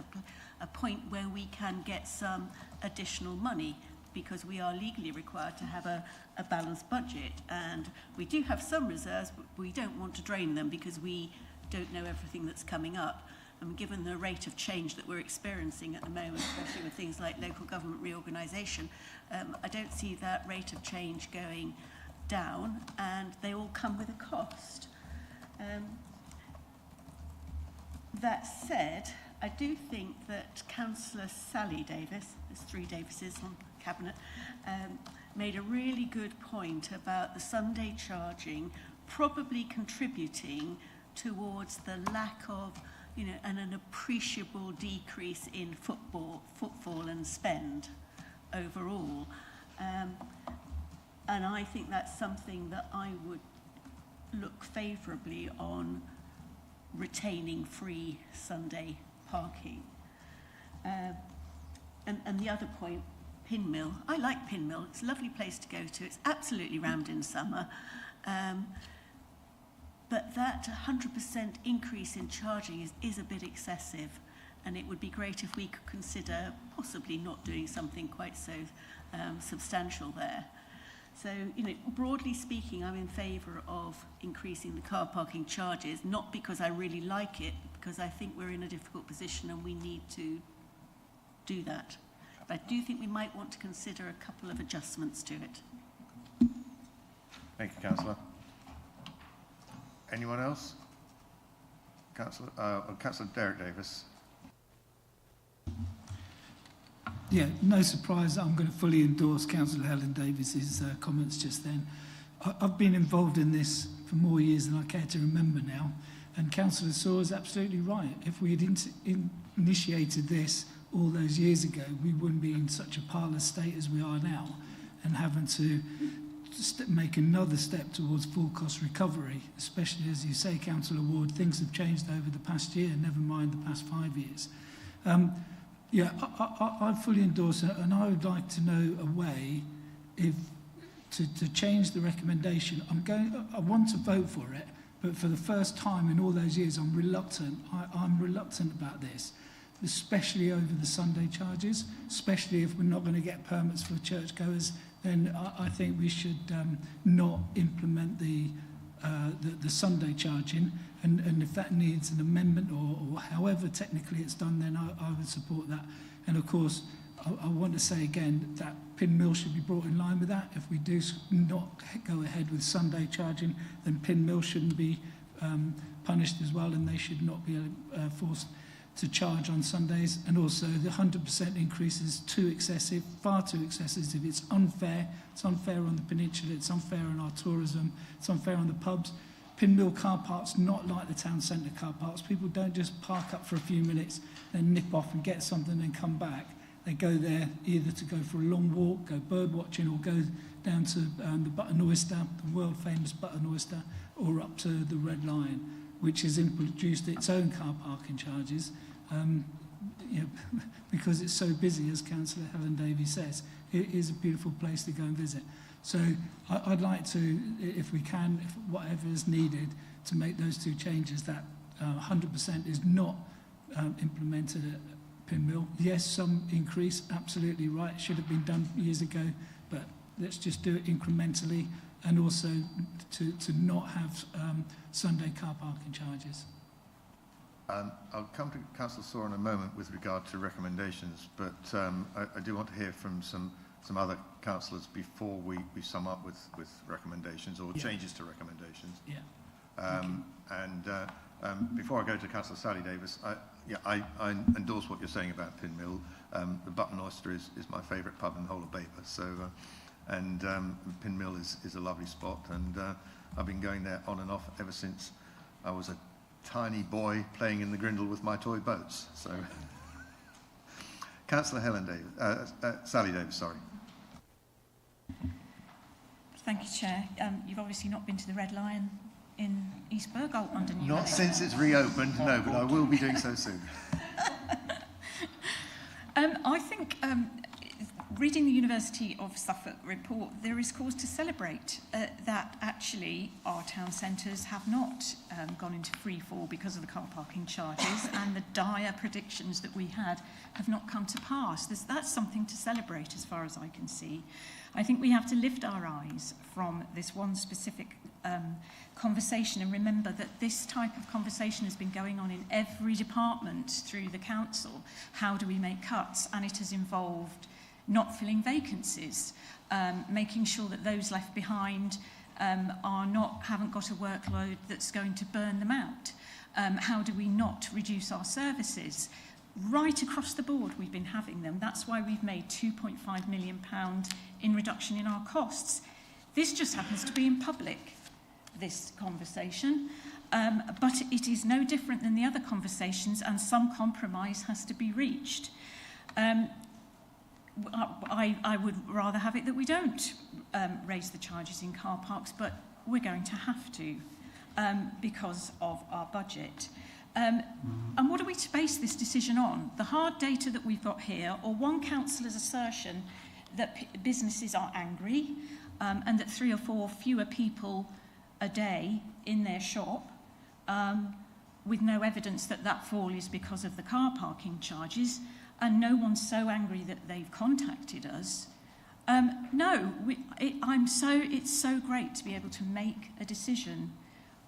a point where we can get some additional money, because we are legally required to have a balanced budget, and we do have some reserves, but we don't want to drain them because we don't know everything that's coming up. And given the rate of change that we're experiencing at the moment, especially with things like local government reorganisation, I don't see that rate of change going down, and they all come with a cost. That said, I do think that Councillor Sally Davis, there's 3 Davises on Cabinet, made a really good point about the Sunday charging probably contributing towards the lack of, an appreciable decrease in footfall and spend overall. And I think that's something that I would look favourably on retaining free Sunday parking. And the other point, Pin Mill. I like Pin Mill. It's a lovely place to go to. It's absolutely rammed in summer. But that 100% increase in charging is a bit excessive, and it would be great if we could consider possibly not doing something quite so substantial there. So, broadly speaking, I'm in favour of increasing the car parking charges, not because I really like it, but because I think we're in a difficult position and we need to do that. But I do think we might want to consider a couple of adjustments to it. Thank you, Councillor. Anyone else? Councillor Derek Davis. Yeah, no surprise that I'm going to fully endorse Councillor Helen Davis's comments just then. I've been involved in this for more years than I care to remember now, and Councillor Saw is absolutely right. If we had initiated this all those years ago, we wouldn't be in such a parlous state as we are now, and having to make another step towards full cost recovery, especially, as you say, Councillor Ward, things have changed over the past year, never mind the past 5 years. Yeah, I fully endorse it, and I would like to know a way to change the recommendation. I want to vote for it, but for the first time in all those years, I'm reluctant. I'm reluctant about this, especially over the Sunday charges, especially if we're not going to get permits for churchgoers. Then I think we should not implement the Sunday charging, and if that needs an amendment or however technically it's done, then I would support that. And of course, I want to say again that Pin Mill should be brought in line with that. If we do not go ahead with Sunday charging, then Pin Mill shouldn't be punished as well, and they should not be forced to charge on Sundays. And also the 100% increase is too excessive, far too excessive. If it's unfair on the peninsula, it's unfair on our tourism, it's unfair on the pubs. Pin Mill car parks not like the town centre car parks. People don't just park up for a few minutes, then nip off and get something and come back. They go there either to go for a long walk, go bird watching, or go down to the Button Oyster, the world famous Button Oyster, or up to the Red Lion, which has introduced its own car parking charges. Because it's so busy, as Councillor Helen Davies says, it is a beautiful place to go and visit. So I'd like to, if we can, if whatever is needed to make those two changes, that 100% is not implemented at Pin Mill. Yes, some increase, absolutely right, it should have been done years ago, but let's just do it incrementally, and also to not have Sunday car parking charges. I'll come to Councillor Saw in a moment with regard to recommendations, but I do want to hear from some other councillors before we sum up with recommendations or changes to recommendations. Yeah. Before I go to Councillor Sally Davis, I endorse what you're saying about Pin Mill. The Button Oyster is my favourite pub in the whole of Babergh, so Pin Mill is a lovely spot, and I've been going there on and off ever since I was a tiny boy playing in the Grindle with my toy boats. So, Councillor Sally Davis, sorry. Thank you, Chair. You've obviously not been to the Red Lion in Eastburg under new Not since it's reopened, no, but I will be doing so soon. I think, reading the University of Suffolk report, there is cause to celebrate that actually our town centres have not gone into free fall because of the car parking charges, and the dire predictions that we had have not come to pass. That's something to celebrate as far as I can see. I think we have to lift our eyes from this one specific conversation and remember that this type of conversation has been going on in every department through the council. How do we make cuts? And it has involved not filling vacancies, making sure that those left behind haven't got a workload that's going to burn them out. How do we not reduce our services? Right across the board we've been having them. That's why we've made £2.5 million in reduction in our costs. This just happens to be in public, this conversation, but it is no different than the other conversations, and some compromise has to be reached. I would rather have it that we don't raise the charges in car parks, but we're going to have to because of our budget. And what are we to base this decision on? The hard data that we've got here, or one councillor's assertion that businesses are angry and that 3 or 4 fewer people a day in their shop, with no evidence that that fall is because of the car parking charges, and no one's so angry that they've contacted us. It's so great to be able to make a decision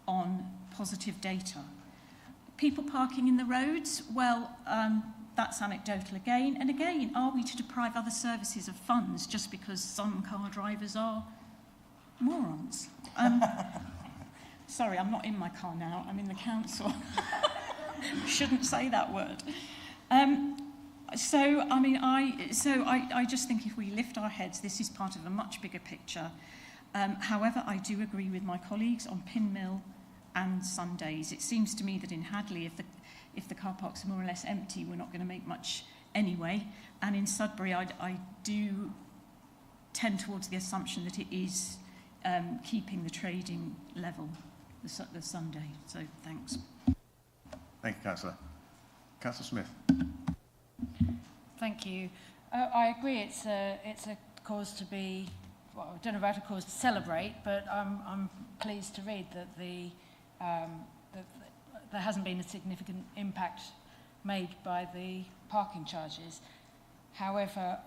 on positive data. People parking in the roads, well, that's anecdotal again. And again, are we to deprive other services of funds just because some car drivers are morons? Sorry, I'm not in my car now. I'm in the council. Shouldn't say that word. I just think if we lift our heads, this is part of a much bigger picture. However, I do agree with my colleagues on Pinmill and Sundays. It seems to me that in Hadley, if the car parks are more or less empty, we're not going to make much anyway. And in Sudbury, I do tend towards the assumption that it is keeping the trading level, the Sunday. So thanks. Thank you, Councillor. Councillor Smith. Thank you. I agree it's a cause to be, well, I don't know about a cause to celebrate, but I'm pleased to read that that there hasn't been a significant impact made by the parking charges. However,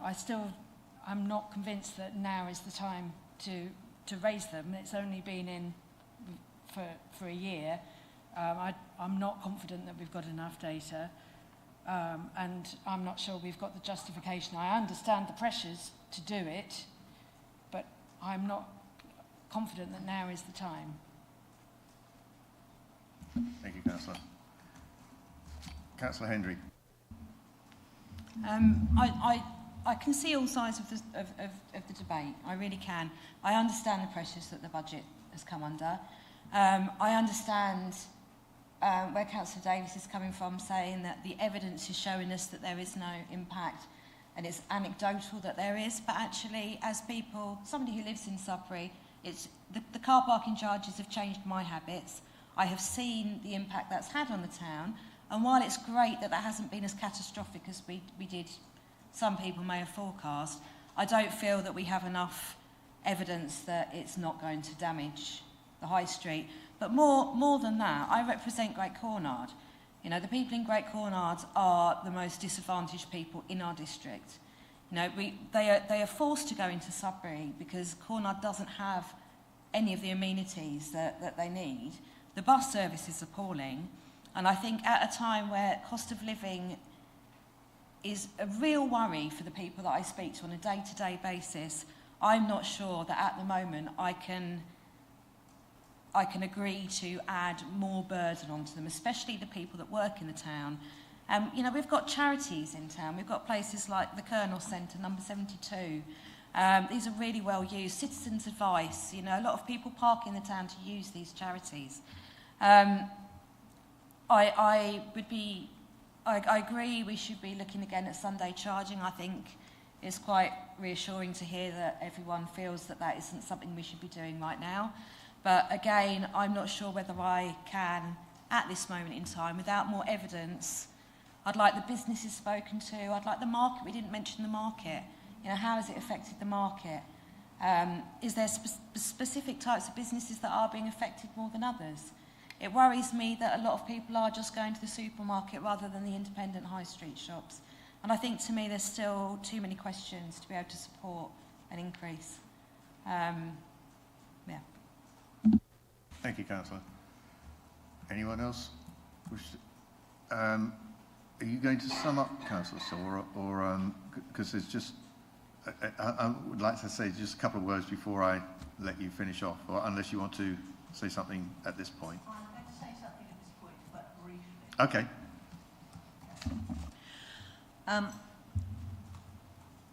I'm not convinced that now is the time to raise them. It's only been in for a year. I'm not confident that we've got enough data, and I'm not sure we've got the justification. I understand the pressures to do it, but I'm not confident that now is the time. Thank you, Councillor. Councillor Hendry. I can see all sides of the debate. I really can. I understand the pressures that the budget has come under. I understand where Councillor Davis is coming from, saying that the evidence is showing us that there is no impact, and it's anecdotal that there is. But actually, as somebody who lives in Sudbury, the car parking charges have changed my habits. I have seen the impact that's had on the town, and while it's great that hasn't been as catastrophic as we did, some people may have forecast, I don't feel that we have enough evidence that it's not going to damage the high street. But more than that, I represent Great Cornard. You know, the people in Great Cornard are the most disadvantaged people in our district. You know, they are forced to go into Sudbury because Cornard doesn't have any of the amenities that they need. The bus service is appalling, and I think at a time where cost of living is a real worry for the people that I speak to on a day-to-day basis, I'm not sure that at the moment I can agree to add more burden onto them, especially the people that work in the town. You know, we've got charities in town. We've got places like the Colonel Centre, number 72. These are really well used. Citizens' Advice, you know, a lot of people park in the town to use these charities. I agree we should be looking again at Sunday charging. I think it's quite reassuring to hear that everyone feels that that isn't something we should be doing right now. But again, I'm not sure whether I can, at this moment in time, without more evidence. I'd like the businesses spoken to. I'd like the market. We didn't mention the market. You know, how has it affected the market? Is there specific types of businesses that are being affected more than others? It worries me that a lot of people are just going to the supermarket rather than the independent high street shops. And I think, to me, there's still too many questions to be able to support an increase. Yeah. Thank you, Councillor. Anyone else? Are you going to sum up, Councillor Saw, or because there's just, I would like to say just a couple of words before I let you finish off, or unless you want to say something at this point. I'm going to say something at this point, but briefly. Okay.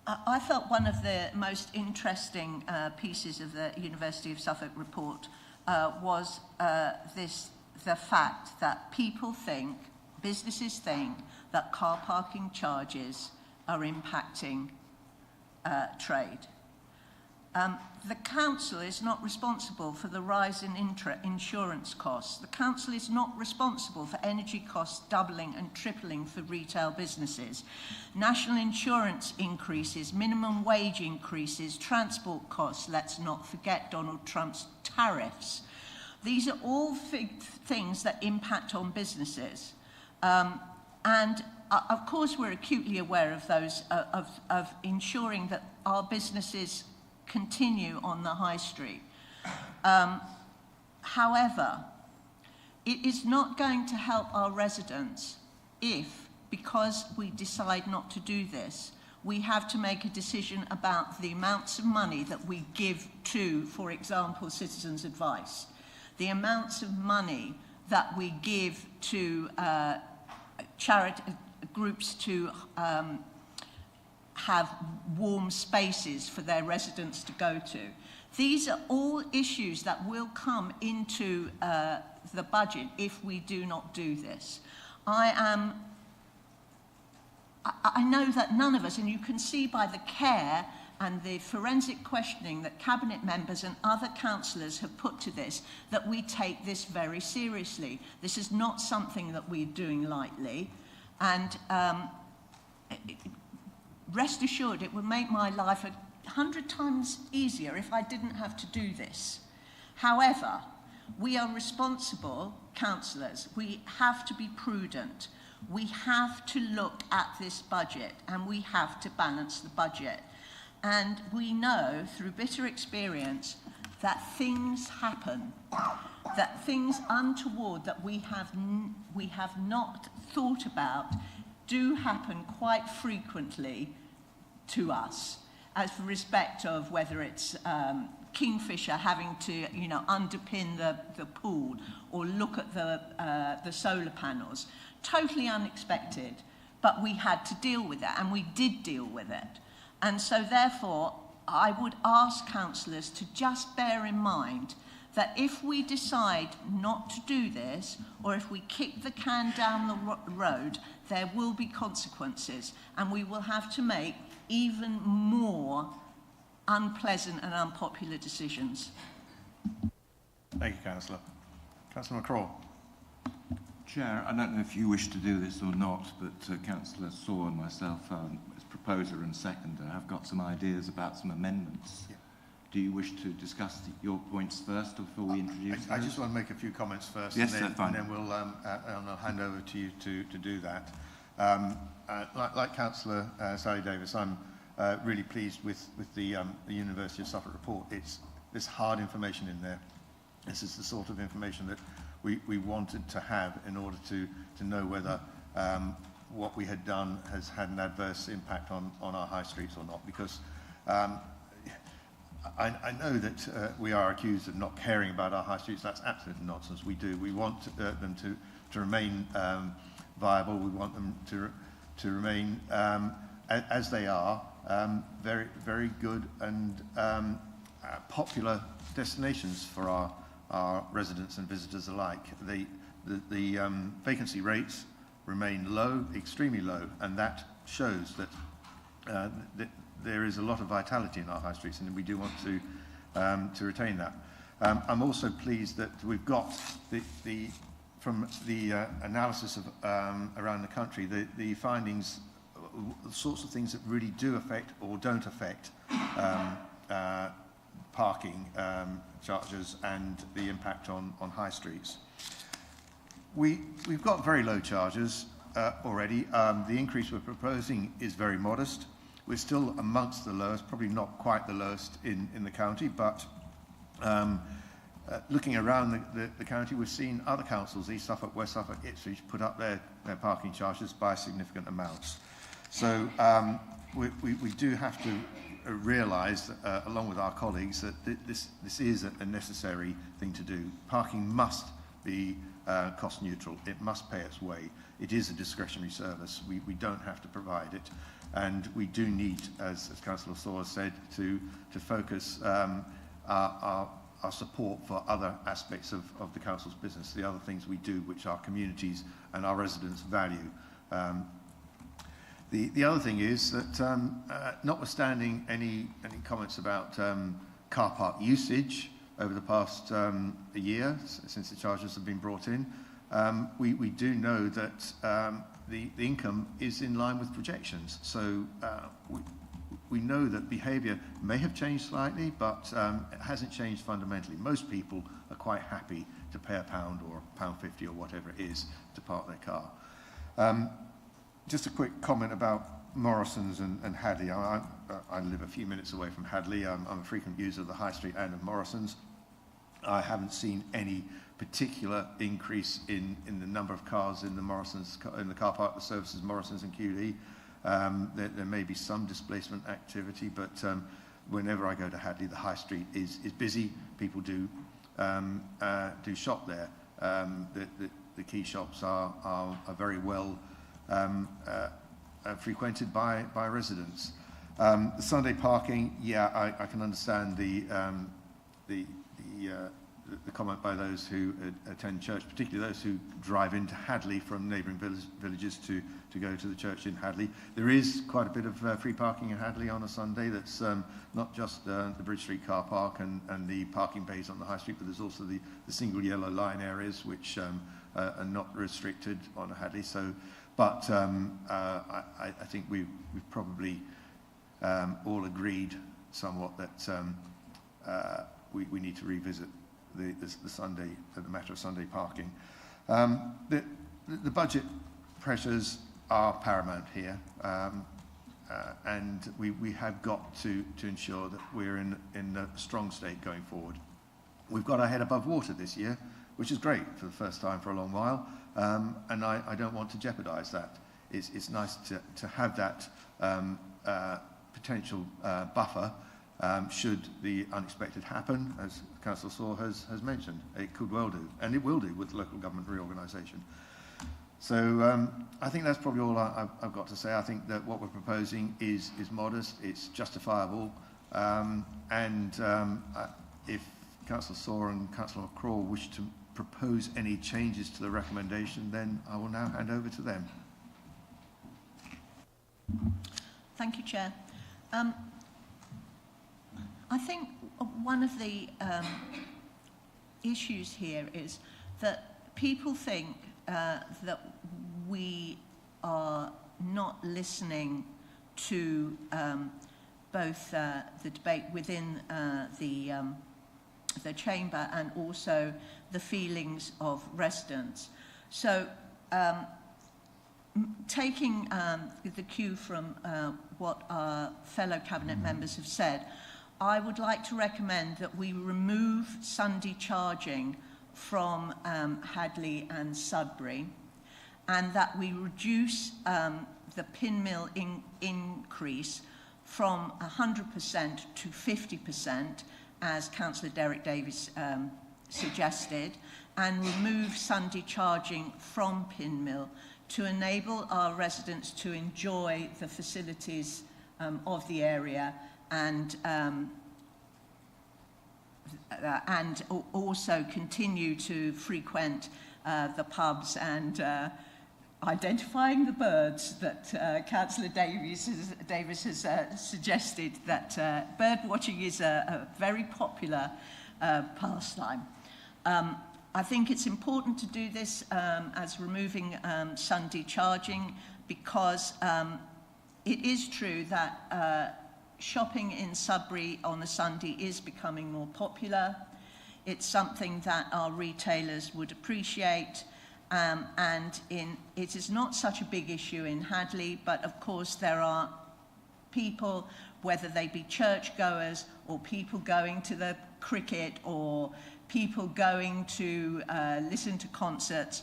I felt one of the most interesting pieces of the University of Suffolk report was the fact that people think, businesses think, that car parking charges are impacting trade. The council is not responsible for the rise in insurance costs. The council is not responsible for energy costs doubling and tripling for retail businesses. National insurance increases, minimum wage increases, transport costs, let's not forget Donald Trump's tariffs. These are all things that impact on businesses. And of course we're acutely aware of those, of ensuring that our businesses continue on the high street. However, it is not going to help our residents if, because we decide not to do this, we have to make a decision about the amounts of money that we give to, for example, Citizens Advice, the amounts of money that we give to charity groups to have warm spaces for their residents to go to. These are all issues that will come into the budget if we do not do this. I know that none of us, and you can see by the care and the forensic questioning that cabinet members and other councillors have put to this, that we take this very seriously. This is not something that we're doing lightly, and rest assured it would make my life 100 times easier if I didn't have to do this. However, we are responsible councillors. We have to be prudent. We have to look at this budget and we have to balance the budget. And we know through bitter experience that things happen, that things untoward that we have not thought about do happen quite frequently to us, as for respect of whether it's Kingfisher having to, underpin the pool or look at the solar panels. Totally unexpected, but we had to deal with it, and we did deal with it. And so therefore, I would ask councillors to just bear in mind that if we decide not to do this, or if we kick the can down the road, there will be consequences, and we will have to make even more unpleasant and unpopular decisions. Thank you, Councillor. Councillor McCraw. Chair, I don't know if you wish to do this or not, but Councillor Saw and myself, as proposer and seconder, have got some ideas about some amendments. Yeah. Do you wish to discuss your points first before we introduce I just want to make a few comments first, yes, and fine. then we'll I'll hand over to you to do that. Like Councillor Sally Davis, I'm really pleased with the University of Suffolk report. There's hard information in there. This is the sort of information that we wanted to have in order to know whether what we had done has had an adverse impact on our high streets or not, because I know that we are accused of not caring about our high streets. That's absolute nonsense. We do. We want them to remain viable. We want them to remain as they are, very, very good and popular destinations for our residents and visitors alike. the vacancy rates remain low, extremely low, and that shows that, that there is a lot of vitality in our high streets, and we do want to retain that. I'm also pleased that we've got from the analysis of around the country, the findings, the sorts of things that really do affect or don't affect parking charges and the impact on high streets. We've got very low charges already. The increase we're proposing is very modest. We're still amongst the lowest, probably not quite the lowest in the county, but looking around the county, we've seen other councils, East Suffolk, West Suffolk, Ipswich, put up their parking charges by significant amounts. So we do have to realise, along with our colleagues, that this is a necessary thing to do. Parking must be cost neutral. It must pay its way. It is a discretionary service. We don't have to provide it. And we do need, as Councillor Saw has said, to focus our support for other aspects of the council's business, the other things we do which our communities and our residents value. The other thing is that notwithstanding any comments about car park usage over the past year since the charges have been brought in, we do know that the income is in line with projections. So we know that behaviour may have changed slightly, but it hasn't changed fundamentally. Most people are quite happy to pay £1 or £1.50 or whatever it is to park their car. Just a quick comment about Morrison's and Hadley. I live a few minutes away from Hadley. I'm a frequent user of the High Street and of Morrison's. I haven't seen any particular increase in the number of cars in the Morrison's, in the car park that services Morrison's and QD. There may be some displacement activity, but whenever I go to Hadley, the High Street is busy. People do shop there. The key shops are very well frequented by residents. The Sunday parking, yeah, I can understand the comment by those who attend church, particularly those who drive into Hadley from neighbouring villages to go to the church in Hadley. There is quite a bit of free parking in Hadley on a Sunday. That's not just the Bridge Street car park and the parking bays on the High Street, but there's also the single yellow line areas which are not restricted on Hadley. So, but I think we've probably all agreed somewhat that we need to revisit the Sunday, the matter of Sunday parking. The budget pressures are paramount here, and we have got to ensure that we're in a strong state going forward. We've got our head above water this year, which is great for the first time for a long while, and I don't want to jeopardise that. It's nice to have that potential buffer should the unexpected happen, as Councillor Saw has mentioned. It could well do, and it will do with local government reorganisation. So I think that's probably all I've got to say. I think that what we're proposing is modest, it's justifiable, and if Councillor Saw and Councillor McCraw wish to propose any changes to the recommendation, then I will now hand over to them. Thank you, Chair. I think one of the issues here is that people think that we are not listening to both the debate within the chamber and also the feelings of residents. So taking the cue from what our fellow cabinet members have said, I would like to recommend that we remove Sunday charging from Hadley and Sudbury, and that we reduce the pin mill increase from 100% to 50%, as Councillor Derek Davies suggested, and remove Sunday charging from pin mill to enable our residents to enjoy the facilities of the area and also continue to frequent the pubs and identifying the birds that Councillor Davies has suggested, that bird watching is a very popular pastime. I think it's important to do this as removing Sunday charging, because it is true that shopping in Sudbury on a Sunday is becoming more popular. It's something that our retailers would appreciate. It is not such a big issue in Hadley, but of course there are people, whether they be churchgoers or people going to the cricket or people going to listen to concerts.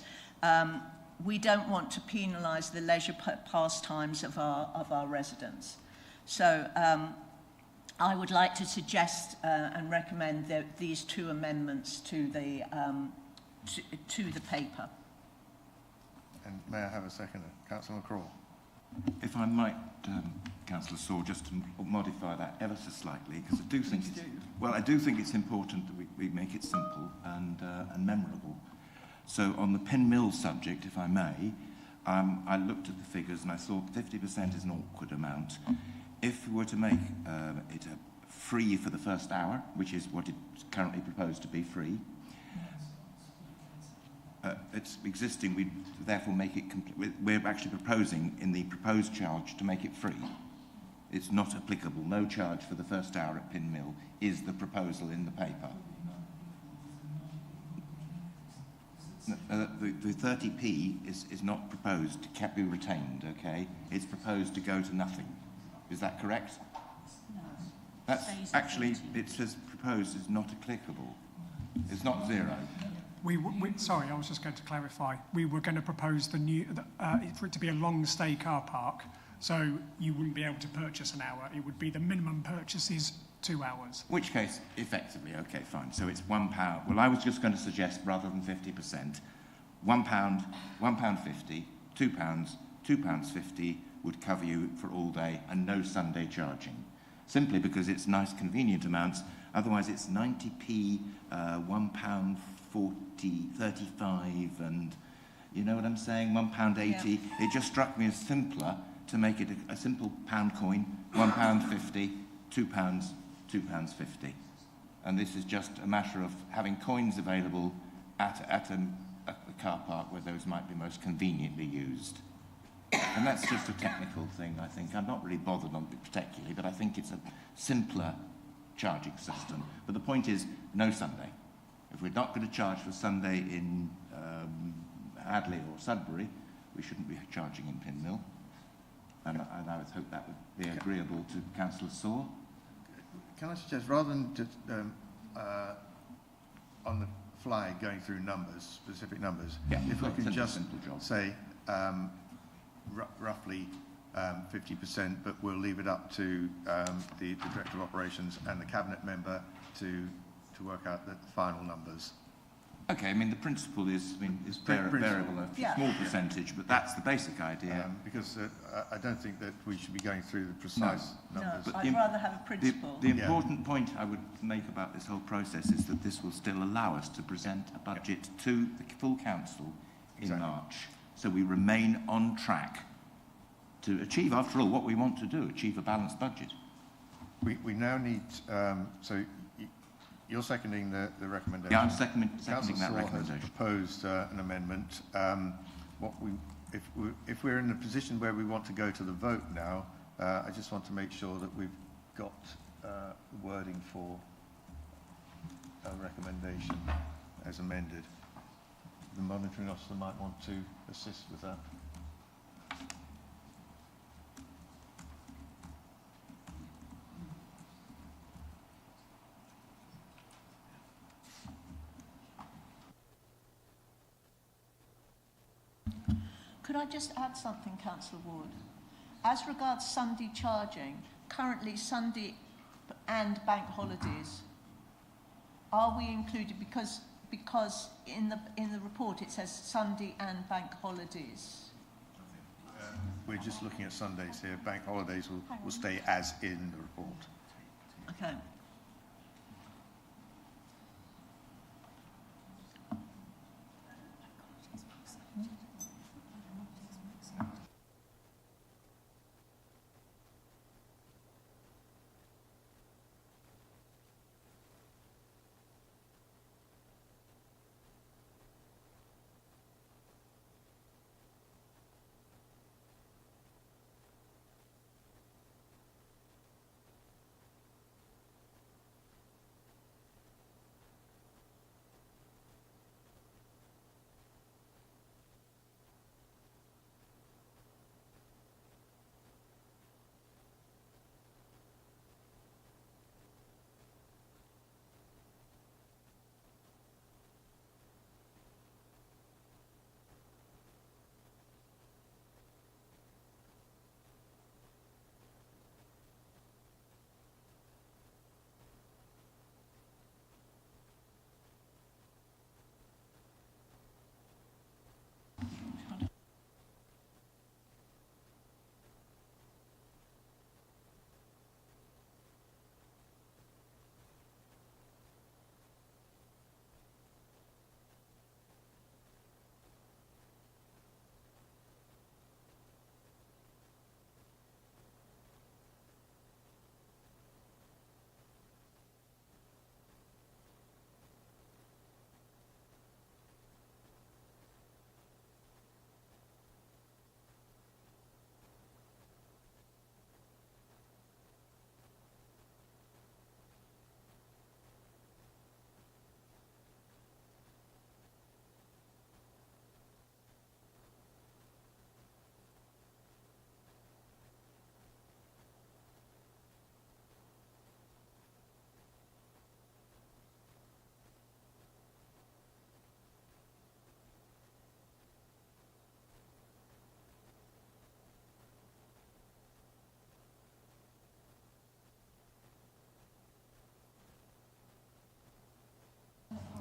We don't want to penalise the leisure pastimes of our residents. So I would like to suggest and recommend these two amendments to the paper. And may I have a second? Councillor McCraw. If I might, Councillor Saw, just to modify that ever so slightly, because I do think it's important that we make it simple and memorable. So on the pin mill subject, if I may, I looked at the figures and I thought 50% is an awkward amount. If we were to make it free for the first hour, which is what it's currently proposed to be free, it's existing, we therefore make it we're actually proposing in the proposed charge to make it free. It's not applicable. No charge for the first hour at Pin Mill is the proposal in the paper. The 30p is not proposed to be retained, okay? It's proposed to go to nothing. Is that correct? No. That's actually, it says proposed is not applicable. It's not zero. Sorry, I was just going to clarify. We were going to propose the new for it to be a long stay car park, so you wouldn't be able to purchase an hour. It would be the minimum purchase is 2 hours. Which case, effectively, okay, fine. So it's £1. Well, I was just going to suggest rather than 50%, £1, £1.50, £2, £2.50 would cover you for all day and no Sunday charging. Simply because it's nice, convenient amounts. Otherwise, it's 90p, £1.40, 35, and you know what I'm saying? £1.80. Yeah. It just struck me as simpler to make it a simple pound coin, £1.50, £2, £2.50. And this is just a matter of having coins available at a car park where those might be most conveniently used. And that's just a technical thing, I think. I'm not really bothered on it particularly, but I think it's a simpler charging system. But the point is, no Sunday. If we're not going to charge for Sunday in Hadley or Sudbury, we shouldn't be charging in Pin Mill. And I would hope that would be agreeable to Councillor Saw. Can I suggest, rather than just on the fly going through numbers, specific numbers, if we can just say roughly 50%, but we'll leave it up to the Director of Operations and the Cabinet member to work out the final numbers. Okay, I mean, the principle is variable, a small percentage, but that's the basic idea. Because I don't think that we should be going through the precise numbers. No, I'd rather have a principle. The important point I would make about this whole process is that this will still allow us to present a budget to the full council in March. So we remain on track to achieve, after all, what we want to do, achieve a balanced budget. We now need, so you're seconding the recommendation. Yeah, I'm seconding that recommendation. Has proposed an amendment. If we're in a position where we want to go to the vote now, I just want to make sure that we've got the wording for a recommendation as amended. The monitoring officer might want to assist with that. Could I just add something, Councillor Ward? As regards Sunday charging, currently Sunday and bank holidays, are we included? Because in the report it says Sunday and bank holidays. We're just looking at Sundays here. Bank holidays will stay as in the report. Okay.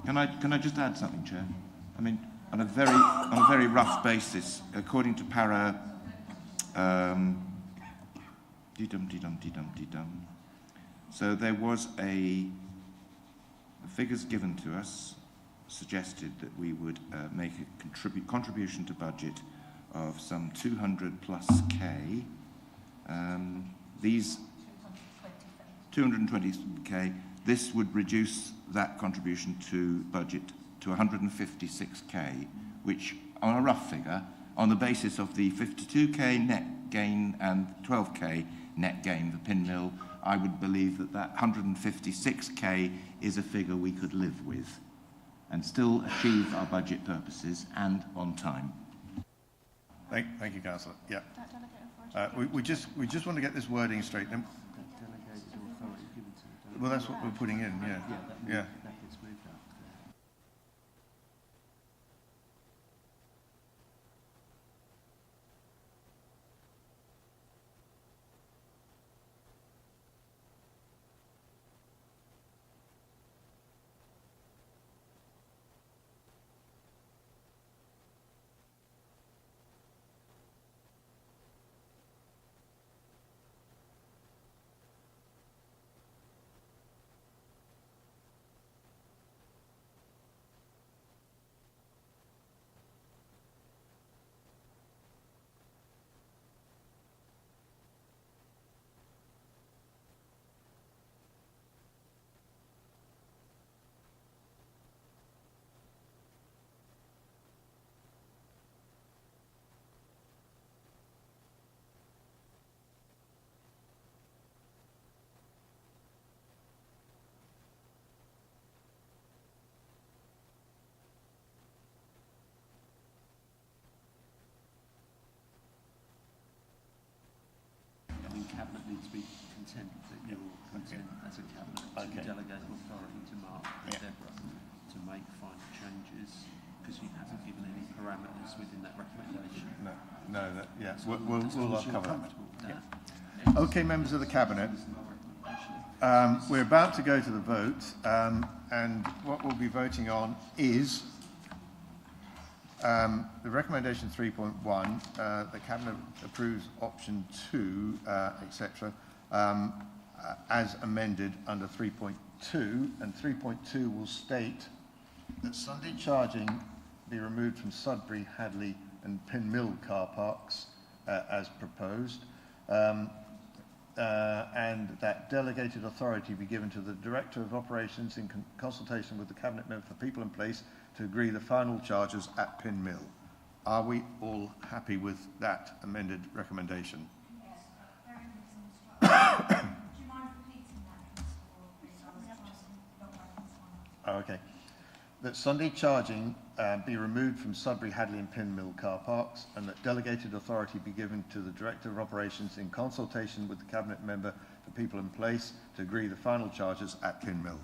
Can I just add something, Chair? I mean, on a very rough basis, according to para so there was the figures given to us suggested that we would make a contribution to budget of some 200 plus K. These 220K, this would reduce that contribution to budget to 156K, which, on a rough figure, on the basis of the 52K net gain and 12K net gain for Pin Mill, I would believe that that 156K is a figure we could live with and still achieve our budget purposes and on time. Thank you, Councillor. Yeah. We just want to get this wording straight. Well, that's what we're putting in. Yeah. Cabinet needs to be content that you're content as a cabinet to delegate authority to Mark and Deborah to make final changes, because you haven't given any parameters within that recommendation. We'll cover that. Yeah. Okay, members of the cabinet, we're about to go to the vote, and what we'll be voting on is the recommendation 3.1, the Cabinet approves option 2, etc., as amended under 3.2, and 3.2 will state that Sunday charging be removed from Sudbury, Hadley and Pin Mill car parks as proposed, and that delegated authority be given to the Director of Operations in consultation with the Cabinet member for People in Place to agree the final charges at Pin Mill. Are we all happy with that amended recommendation? Yes. Do you mind repeating that? Okay. That Sunday charging be removed from Sudbury, Hadley and Pin Mill car parks, and that delegated authority be given to the Director of Operations in consultation with the Cabinet member for People in Place to agree the final charges at Pin Mill.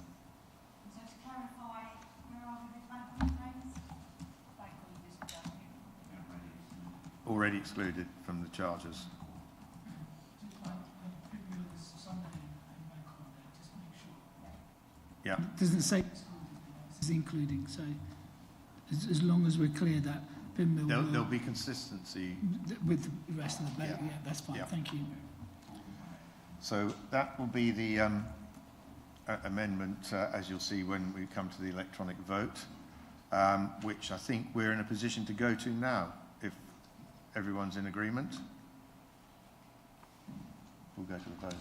So to clarify, where are we with bank holidays? Already excluded from the charges. Yeah. It doesn't say it's including, so as long as we're clear that Pin Mill there'll be consistency with the rest of the boat. Yeah, that's fine. Yeah. Thank you. So that will be the amendment, as you'll see when we come to the electronic vote, which I think we're in a position to go to now, if everyone's in agreement. We'll go to the vote.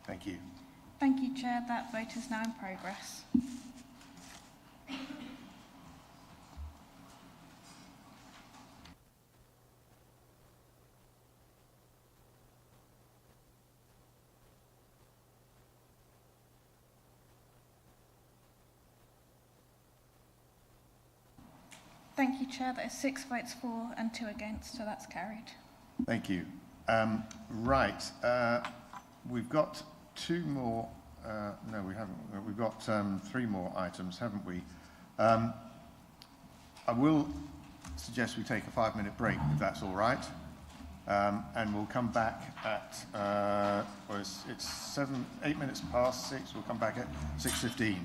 Thank you. Thank you, Chair. That vote is now in progress. Thank you, Chair. That is 6 votes for and 2 against, so that's carried. Thank you. Right. We've got 2 more. No, we haven't. We've got 3 more items, haven't we? I will suggest we take a 5-minute break, if that's all right. And we'll come back at, well, it's 8 minutes past 6. We'll come back at 6:15.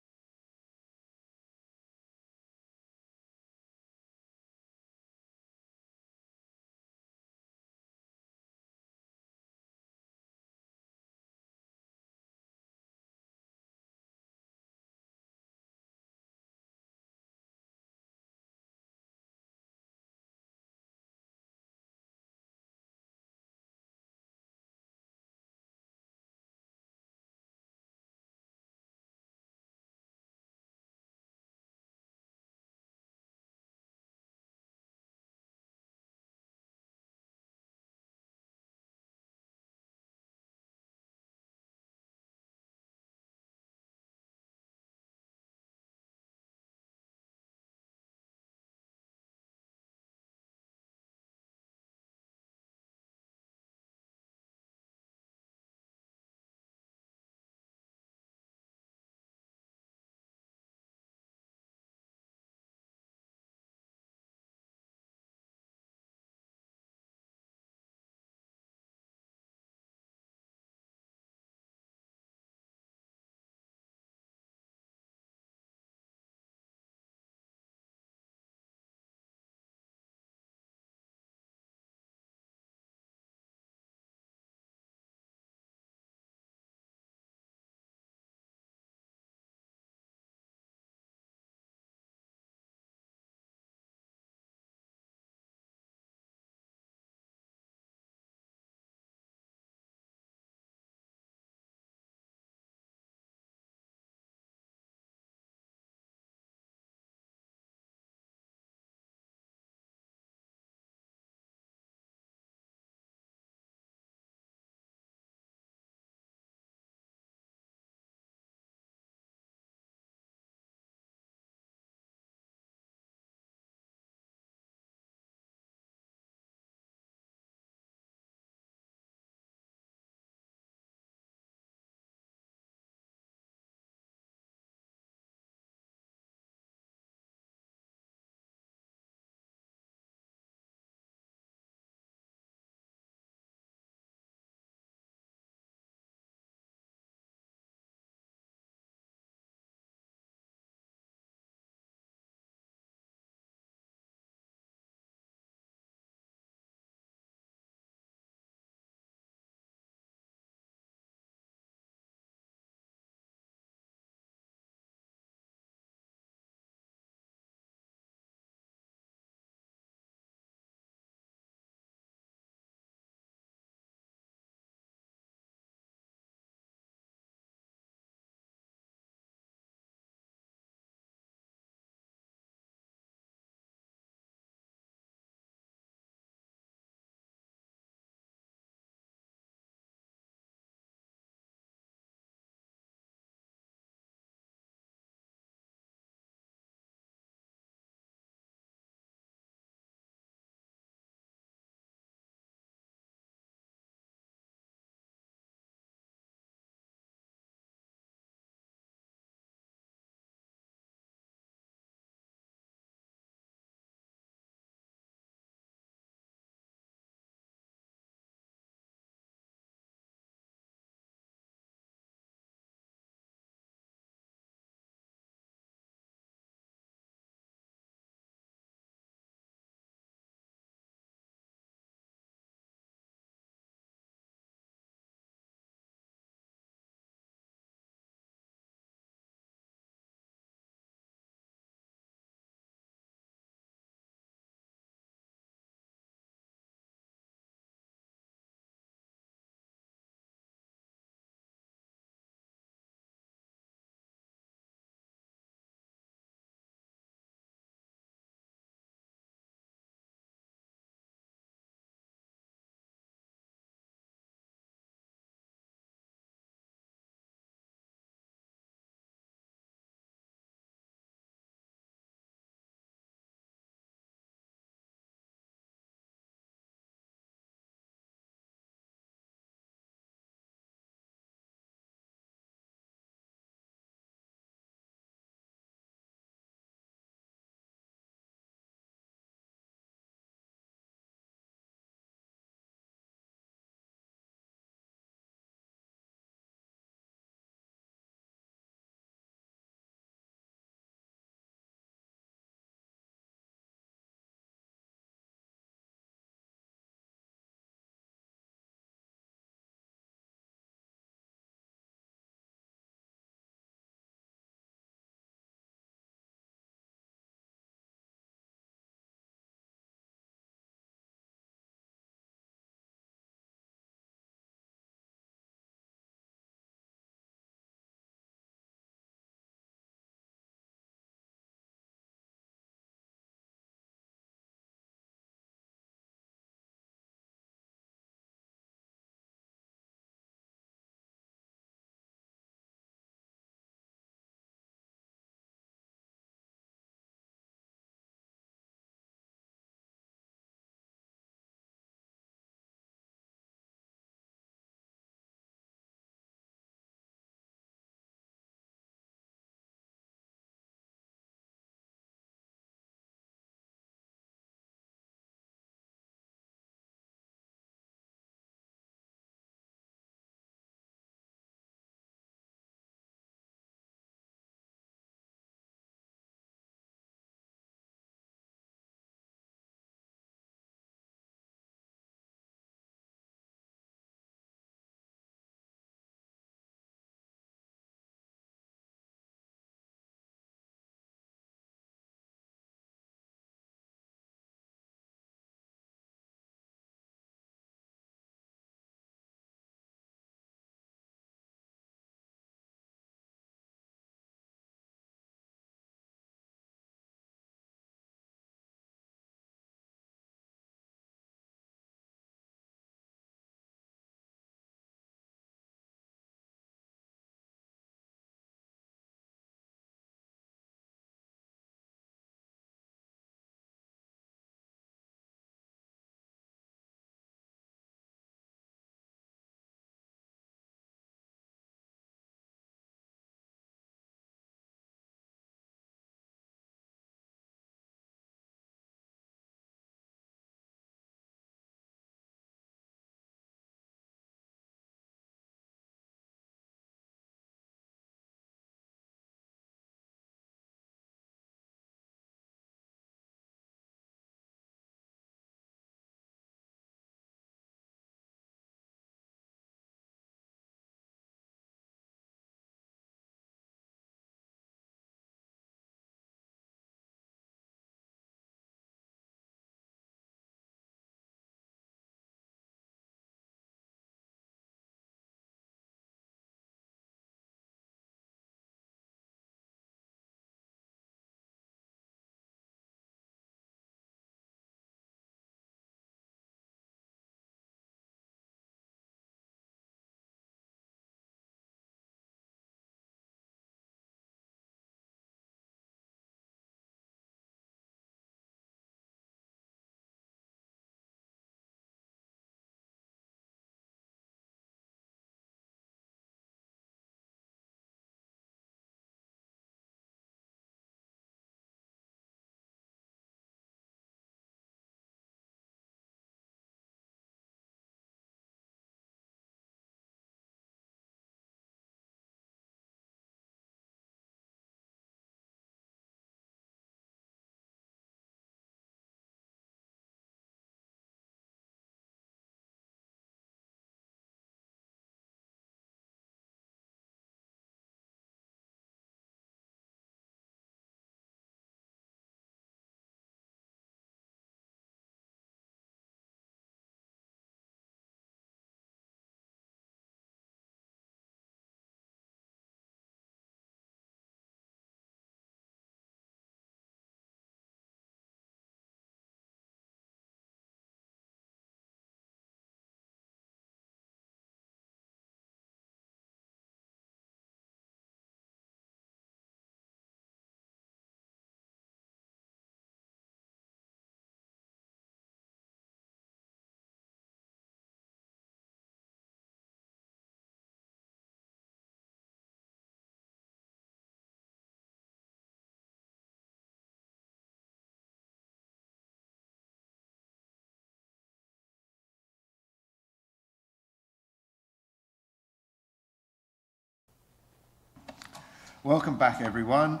Welcome back, everyone.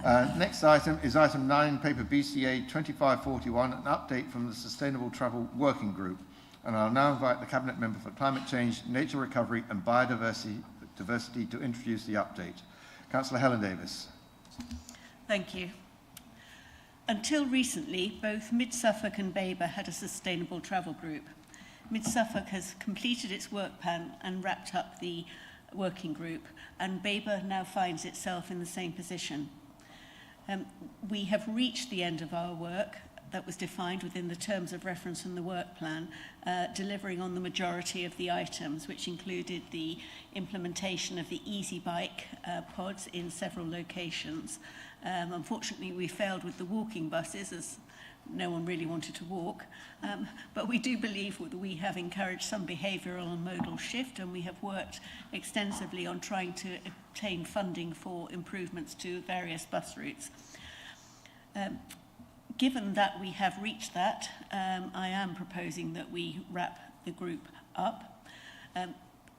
Next item is item 9, paper BCA 2541, an update from the Sustainable Travel Working Group. And I'll now invite the Cabinet Member for Climate Change, Nature Recovery and Biodiversity to introduce the update. Councillor Helen Davis. Thank you. Until recently, both Mid-Suffolk and Babergh had a sustainable travel group. Mid-Suffolk has completed its work plan and wrapped up the working group, and Babergh now finds itself in the same position. We have reached the end of our work that was defined within the terms of reference in the work plan, delivering on the majority of the items, which included the implementation of the easy bike pods in several locations. Unfortunately, we failed with the walking buses, as no one really wanted to walk, but we do believe that we have encouraged some behavioural and modal shift, and we have worked extensively on trying to obtain funding for improvements to various bus routes. Given that we have reached that, I am proposing that we wrap the group up.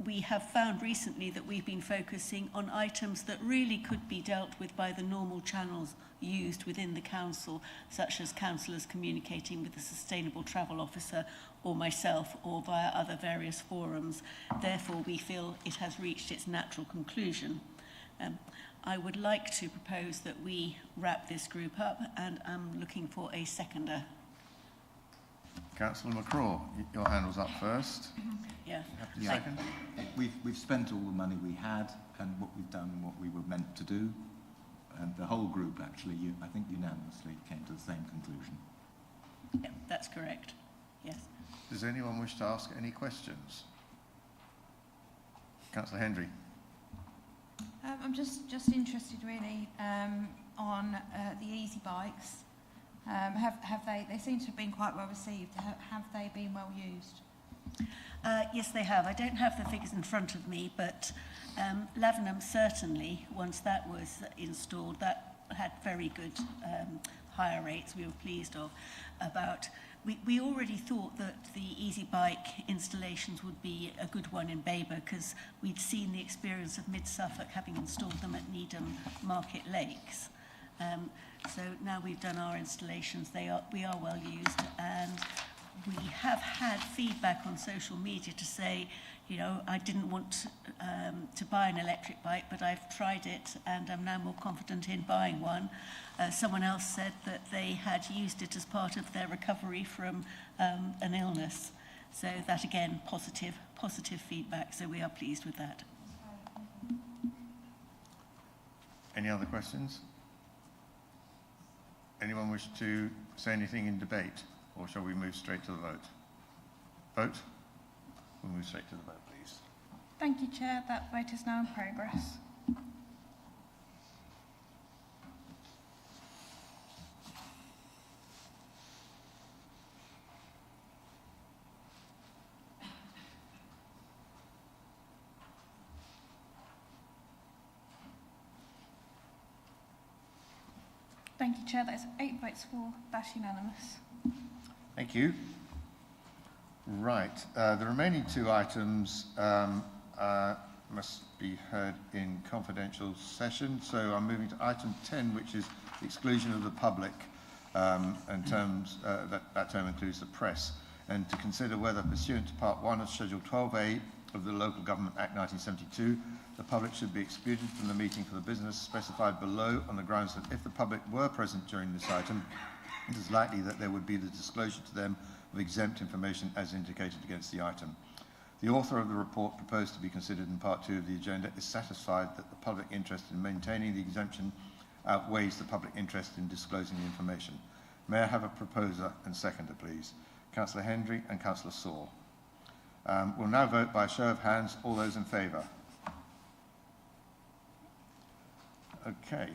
We have found recently that we've been focusing on items that really could be dealt with by the normal channels used within the council, such as councillors communicating with the Sustainable Travel Officer or myself, or via other various forums. Therefore, we feel it has reached its natural conclusion. I would like to propose that we wrap this group up, and I'm looking for a seconder. Councillor McCraw, your hand was up first. Yeah. Second. We've spent all the money we had, and what we've done, what we were meant to do, and the whole group actually, I think unanimously came to the same conclusion. Yeah, that's correct. Yes. Does anyone wish to ask any questions? Councillor Hendry. I'm just interested really on the easy bikes. Have they seem to have been quite well received. Have they been well used? Yes, they have. I don't have the figures in front of me, but Lavenham certainly, once that was installed, that had very good higher rates we were pleased of. We already thought that the easy bike installations would be a good one in Babergh, because we'd seen the experience of Mid-Suffolk having installed them at Needham Market Lakes. So now we've done our installations, we are well used, and we have had feedback on social media to say, you know, I didn't want to buy an electric bike, but I've tried it and I'm now more confident in buying one. Someone else said that they had used it as part of their recovery from an illness. So that, again, positive feedback, so we are pleased with that. Any other questions? Anyone wish to say anything in debate, or shall we move straight to the vote? Vote? We'll move straight to the vote, please. Thank you, Chair. That vote is now in progress. Thank you, Chair. That is 8 votes for. That's unanimous. Thank you. Right. The remaining 2 items must be heard in confidential session. So I'm moving to item 10, which is the exclusion of the public, and terms that term includes the press, and to consider whether, pursuant to Part 1 of Schedule 12A of the Local Government Act 1972, the public should be excluded from the meeting for the business specified below on the grounds that if the public were present during this item, it is likely that there would be the disclosure to them of exempt information as indicated against the item. The author of the report proposed to be considered in Part 2 of the agenda is satisfied that the public interest in maintaining the exemption outweighs the public interest in disclosing the information. May I have a proposer and seconder, please? Councillor Hendry and Councillor Saw. We'll now vote by a show of hands. All those in favour? Okay.